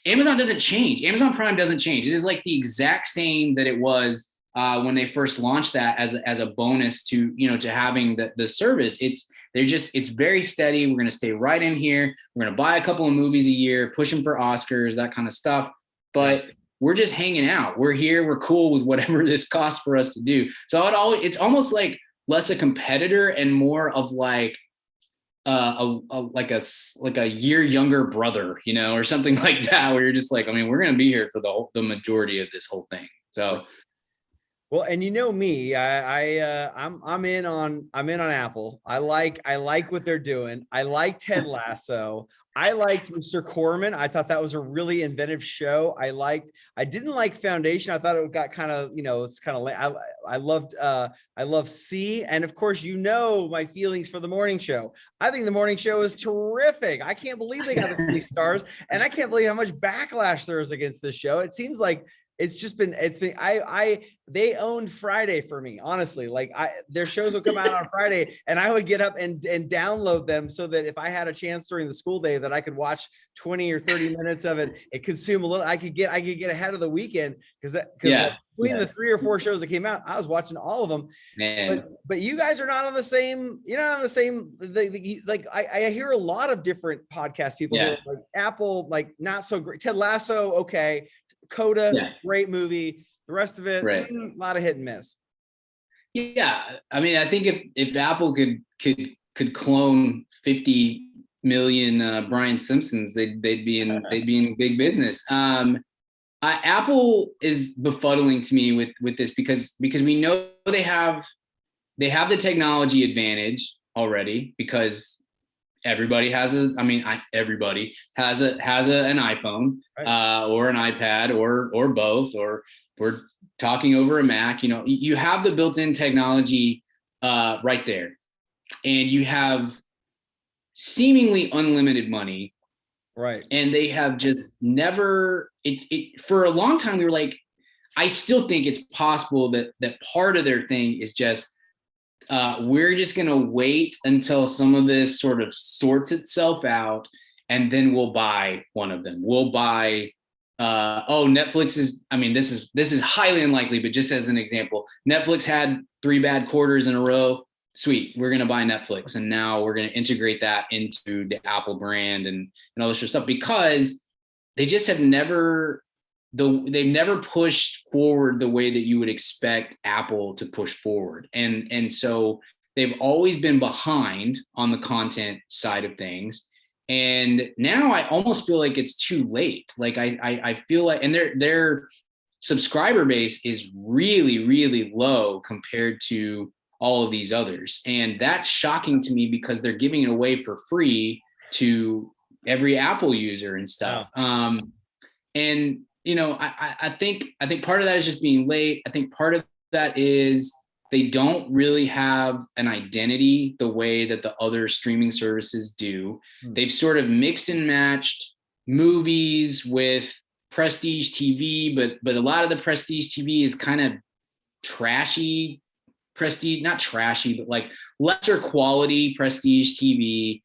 Amazon doesn't change. Amazon Prime doesn't change. It is like the exact same that it was when they first launched that as a bonus to having the service. It's very steady. We're going to stay right in here. We're going to buy a couple of movies a year, push them for Oscars, that kind of stuff. But we're just hanging out. We're here. We're cool with whatever this costs for us to do. So it's almost like less a competitor and more of like like a year younger brother, you know, or something like that, where you're just like, I mean, we're going to be here for the majority of this whole thing. So. Well, and you know me, I'm in on Apple. I like what they're doing. I like Ted Lasso. I liked Mr. Corman. I thought that was a really inventive show. I didn't like Foundation. I thought it got kind of, you know, it's kind of I love C, and of course, you know, my feelings for the morning show. I think the morning show is terrific. I can't believe they got the Space Stars, and I can't believe how much backlash there is against this show. It seems like they owned Friday for me, honestly. Like their shows would come out on Friday and I would get up and download them so that if I had a chance during the school day that I could watch 20 or 30 minutes of it and consume a little, I could get ahead of the weekend because between the 3 or 4 shows that came out, I was watching all of them. But you guys are not on the same, you're not on the same, like I hear a lot of different podcast people, like Apple, like not so great. Ted Lasso, okay. Coda, great movie. The rest of it, a lot of hit and miss. Yeah, I mean, I think if Apple could clone 50 million Brian Simpsons, they'd be in big business. Apple is befuddling to me with this because we know they have the technology advantage already because everybody has everybody has an iPhone, or an iPad or both, or we're talking over a Mac. You know, you have the built-in technology right there, and you have seemingly unlimited money, right? And they have just never for a long time. We were like, I still think it's possible that part of their thing is just we're just going to wait until some of this sort of sorts itself out, and then we'll buy one of them. We'll buy, Netflix is, I mean, this is highly unlikely, but just as an example, Netflix had 3 bad quarters in a row. Sweet. We're going to buy Netflix. And now we're going to integrate that into the Apple brand and all this sort of stuff, because they just have they've never pushed forward the way that you would expect Apple to push forward. And so they've always been behind on the content side of things. And now I almost feel like it's too late. Like I feel like, and their subscriber base is really, really low compared to all of these others. And that's shocking to me because they're giving it away for free to every Apple user and stuff. Wow. And you know, I think part of that is just being late. I think part of that is they don't really have an identity the way that the other streaming services do. They've sort of mixed and matched movies with prestige TV, but a lot of the prestige TV is kind of trashy prestige, not trashy, but like lesser quality prestige TV.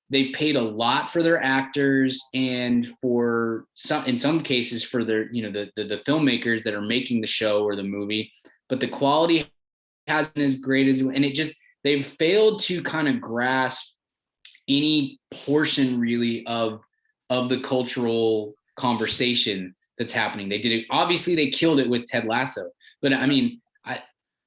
They paid a lot for their actors and in some cases for their, you know, the filmmakers that are making the show or the movie, but the quality hasn't as great as, and they've failed to kind of grasp any portion really of the cultural conversation that's happening. They did it. Obviously they killed it with Ted Lasso, but I mean,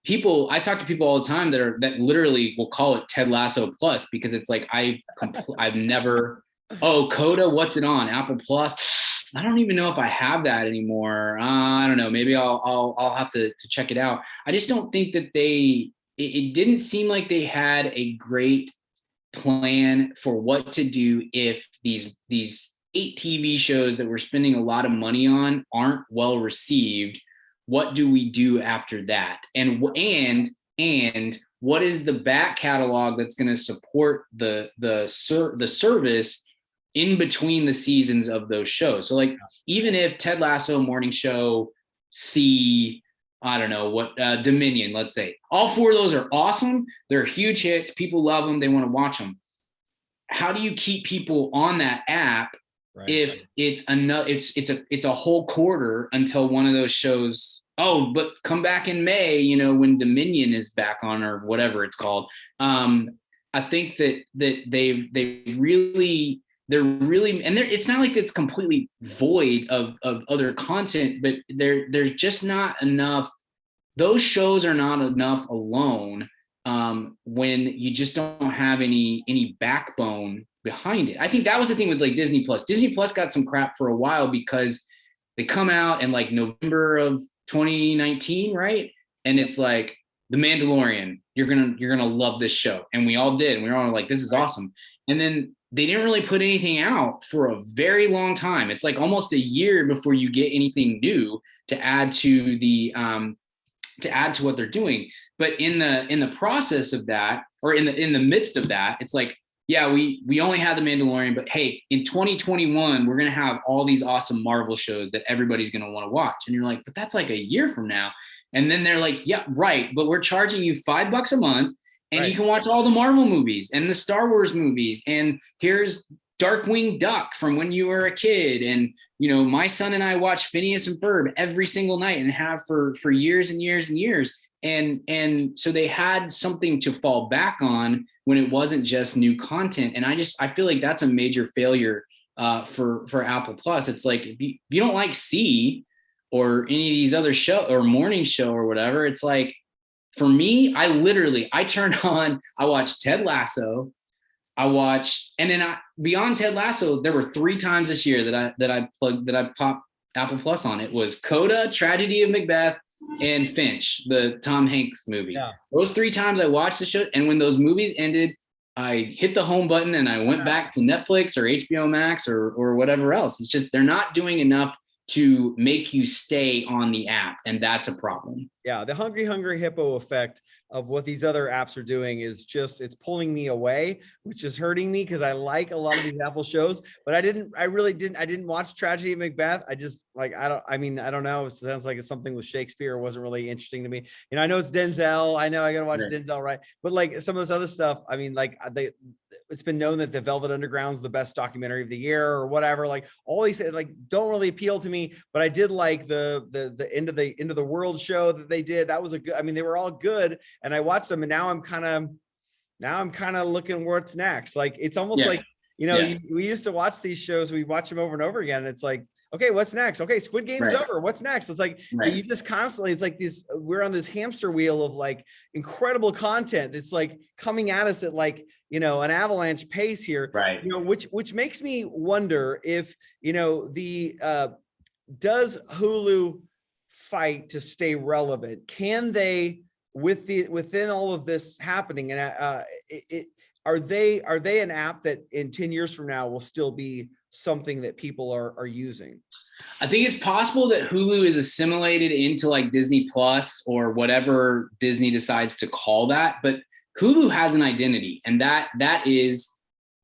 I talk to people all the time that literally will call it Ted Lasso Plus, because it's like I've never, Coda, what's it on? Apple Plus? I don't even know if I have that anymore. I don't know. Maybe I'll have to check it out. I just don't think that it didn't seem like they had a great plan for what to do if these 8 TV shows that we're spending a lot of money on aren't well received. What do we do after that? And what is the back catalog that's going to support the service in between the seasons of those shows? So like, even if Ted Lasso, Morning Show, I don't know what, Dominion, let's say, all 4 of those are awesome. They're huge hits. People love them. They want to watch them. How do you keep people on that app if it's a whole quarter until one of those shows? Oh, but come back in May, you know, when Dominion is back on, or whatever it's called. I think that they've really they're really, and it's not like it's completely void of other content, but there's just not enough. Those shows are not enough alone, when you just don't have any backbone behind it. I think that was the thing with like Disney Plus. Disney Plus got some crap for a while because they come out in like November of 2019, right? And it's like The Mandalorian, you're gonna love this show, and we all did. And we were all like, this is awesome. And then they didn't really put anything out for a very long time. It's like almost a year before you get anything new to add to the what they're doing. But in the process of that, or in the midst of that, it's like, yeah, we only had The Mandalorian, but hey, in 2021, we're gonna have all these awesome Marvel shows that everybody's gonna want to watch. And you're like, but that's like a year from now. And then they're like, yeah, right, but we're charging you $5 a month, and you can watch all the Marvel movies and the Star Wars movies. And here's Darkwing Duck from when you were a kid. And, my son and I watch Phineas and Ferb every single night, and have for years and years and years. And so they had something to fall back on when it wasn't just new content. And I feel like that's a major failure for Apple Plus. It's like, if you don't like C or any of these other show or morning show or whatever, it's like, for me, I turned on, I watched Ted Lasso. And then beyond Ted Lasso, there were 3 times this year that I popped Apple Plus on. It was Coda, Tragedy of Macbeth, and Finch, the Tom Hanks movie. Yeah. Those 3 times I watched the show, and when those movies ended, I hit the home button and I went back to Netflix or HBO Max or whatever else. It's just, they're not doing enough to make you stay on the app, and that's a problem. Yeah, the hungry hippo effect of what these other apps are doing is just, it's pulling me away, which is hurting me because I like a lot of these Apple shows, but I didn't watch Tragedy of Macbeth. I just like, I don't know. It sounds like it's something with Shakespeare. It wasn't really interesting to me. I know it's Denzel. I know I got to watch Denzel, right? But like some of this other stuff, it's been known that the Velvet Underground's the best documentary of the year or whatever. Like all these like don't really appeal to me, but I did like the end of the world show that they did. That was a good, they were all good, and I watched them, and now I'm kind of looking what's next. Like it's almost like we used to watch these shows, we watch them over and over again, and it's like, okay, what's next? Okay, Squid Game's over. What's next? It's like you just constantly, it's like this, we're on this hamster wheel of like incredible content that's like coming at us at like, an avalanche pace here. Right. Which makes me wonder if, does Hulu fight to stay relevant? Can they, within all of this happening, and are they an app that in 10 years from now will still be something that people are using? I think it's possible that Hulu is assimilated into like Disney Plus or whatever Disney decides to call that, but Hulu has an identity, and that is,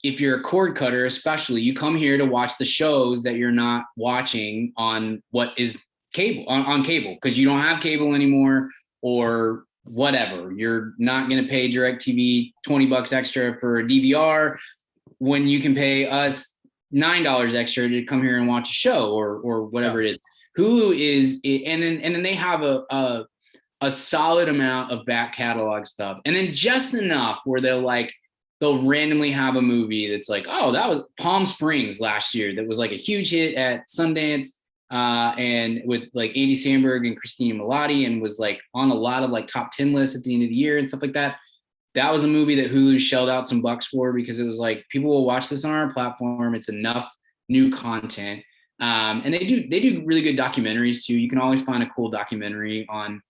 if you're a cord cutter, especially, you come here to watch the shows that you're not watching on what is cable, on cable, because you don't have cable anymore or whatever. You're not going to pay DirecTV $20 extra for a DVR when you can pay us $9 extra to come here and watch a show or whatever it is. Hulu is, and then they have a solid amount of back catalog stuff, and then just enough where they'll randomly have a movie that's like, oh, that was Palm Springs last year, that was like a huge hit at Sundance, and with like Andy Samberg and Christina Milioti, and was like on a lot of like top 10 lists at the end of the year and stuff like that. That was a movie that Hulu shelled out some bucks for, because it was like, people will watch this on our platform. It's enough new content. And they do really good documentaries too. You can always find a cool documentary on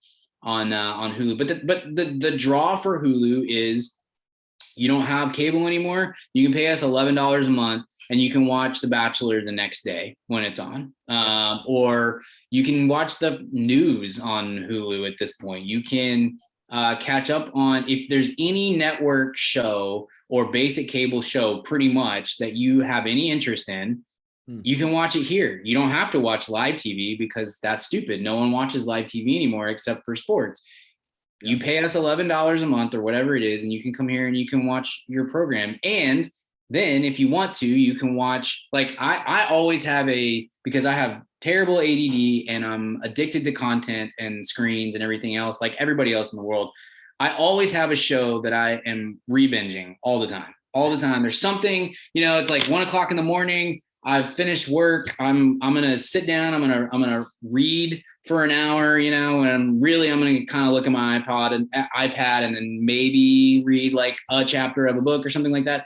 Hulu. But the draw for Hulu is, you don't have cable anymore. You can pay us $11 a month, and you can watch The Bachelor the next day when it's on. Or you can watch the news on Hulu at this point. You can catch up on, if there's any network show or basic cable show pretty much that you have any interest in, you can watch it here. You don't have to watch live TV, because that's stupid. No one watches live TV anymore except for sports. You pay us $11 a month or whatever it is, and you can come here and you can watch your program. And then if you want to, you can watch, like I always have because I have terrible ADD and I'm addicted to content and screens and everything else, like everybody else in the world. I always have a show that I am re-binging all the time. all the time. There's something, it's like 1 o'clock in the morning. I've finished work. I'm gonna sit down. I'm gonna read for an hour, and I'm gonna kind of look at my iPad, and then maybe read like a chapter of a book or something like that.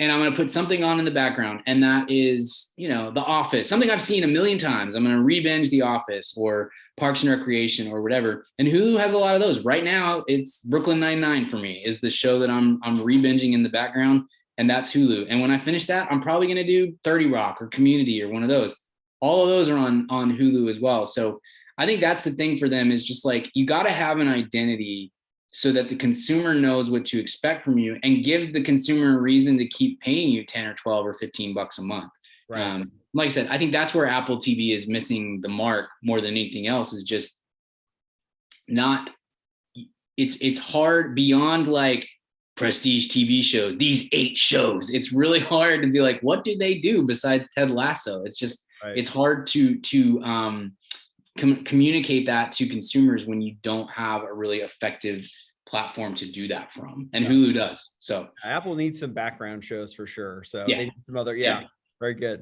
And I'm going to put something on in the background, and that is, The Office, something I've seen a million times. I'm going to re-binge The Office or Parks and Recreation or whatever. And Hulu has a lot of those. Right now, it's Brooklyn Nine-Nine for me, is the show that I'm re-binging in the background, and that's Hulu. And when I finish that, I'm probably going to do 30 Rock or Community or one of those. All of those are on Hulu as well. So I think that's the thing for them, is just like, you got to have an identity so that the consumer knows what to expect from you, and give the consumer a reason to keep paying you 10 or 12 or 15 bucks a month. Right. Like I said, I think that's where Apple TV is missing the mark more than anything else, is just not, it's hard beyond like prestige TV shows, these 8 shows. It's really hard to be like, what do they do besides Ted Lasso? It's just, It's hard to communicate that to consumers when you don't have a really effective platform to do that from, and Hulu does. So Apple needs some background shows for sure. So yeah. they need some other, very good.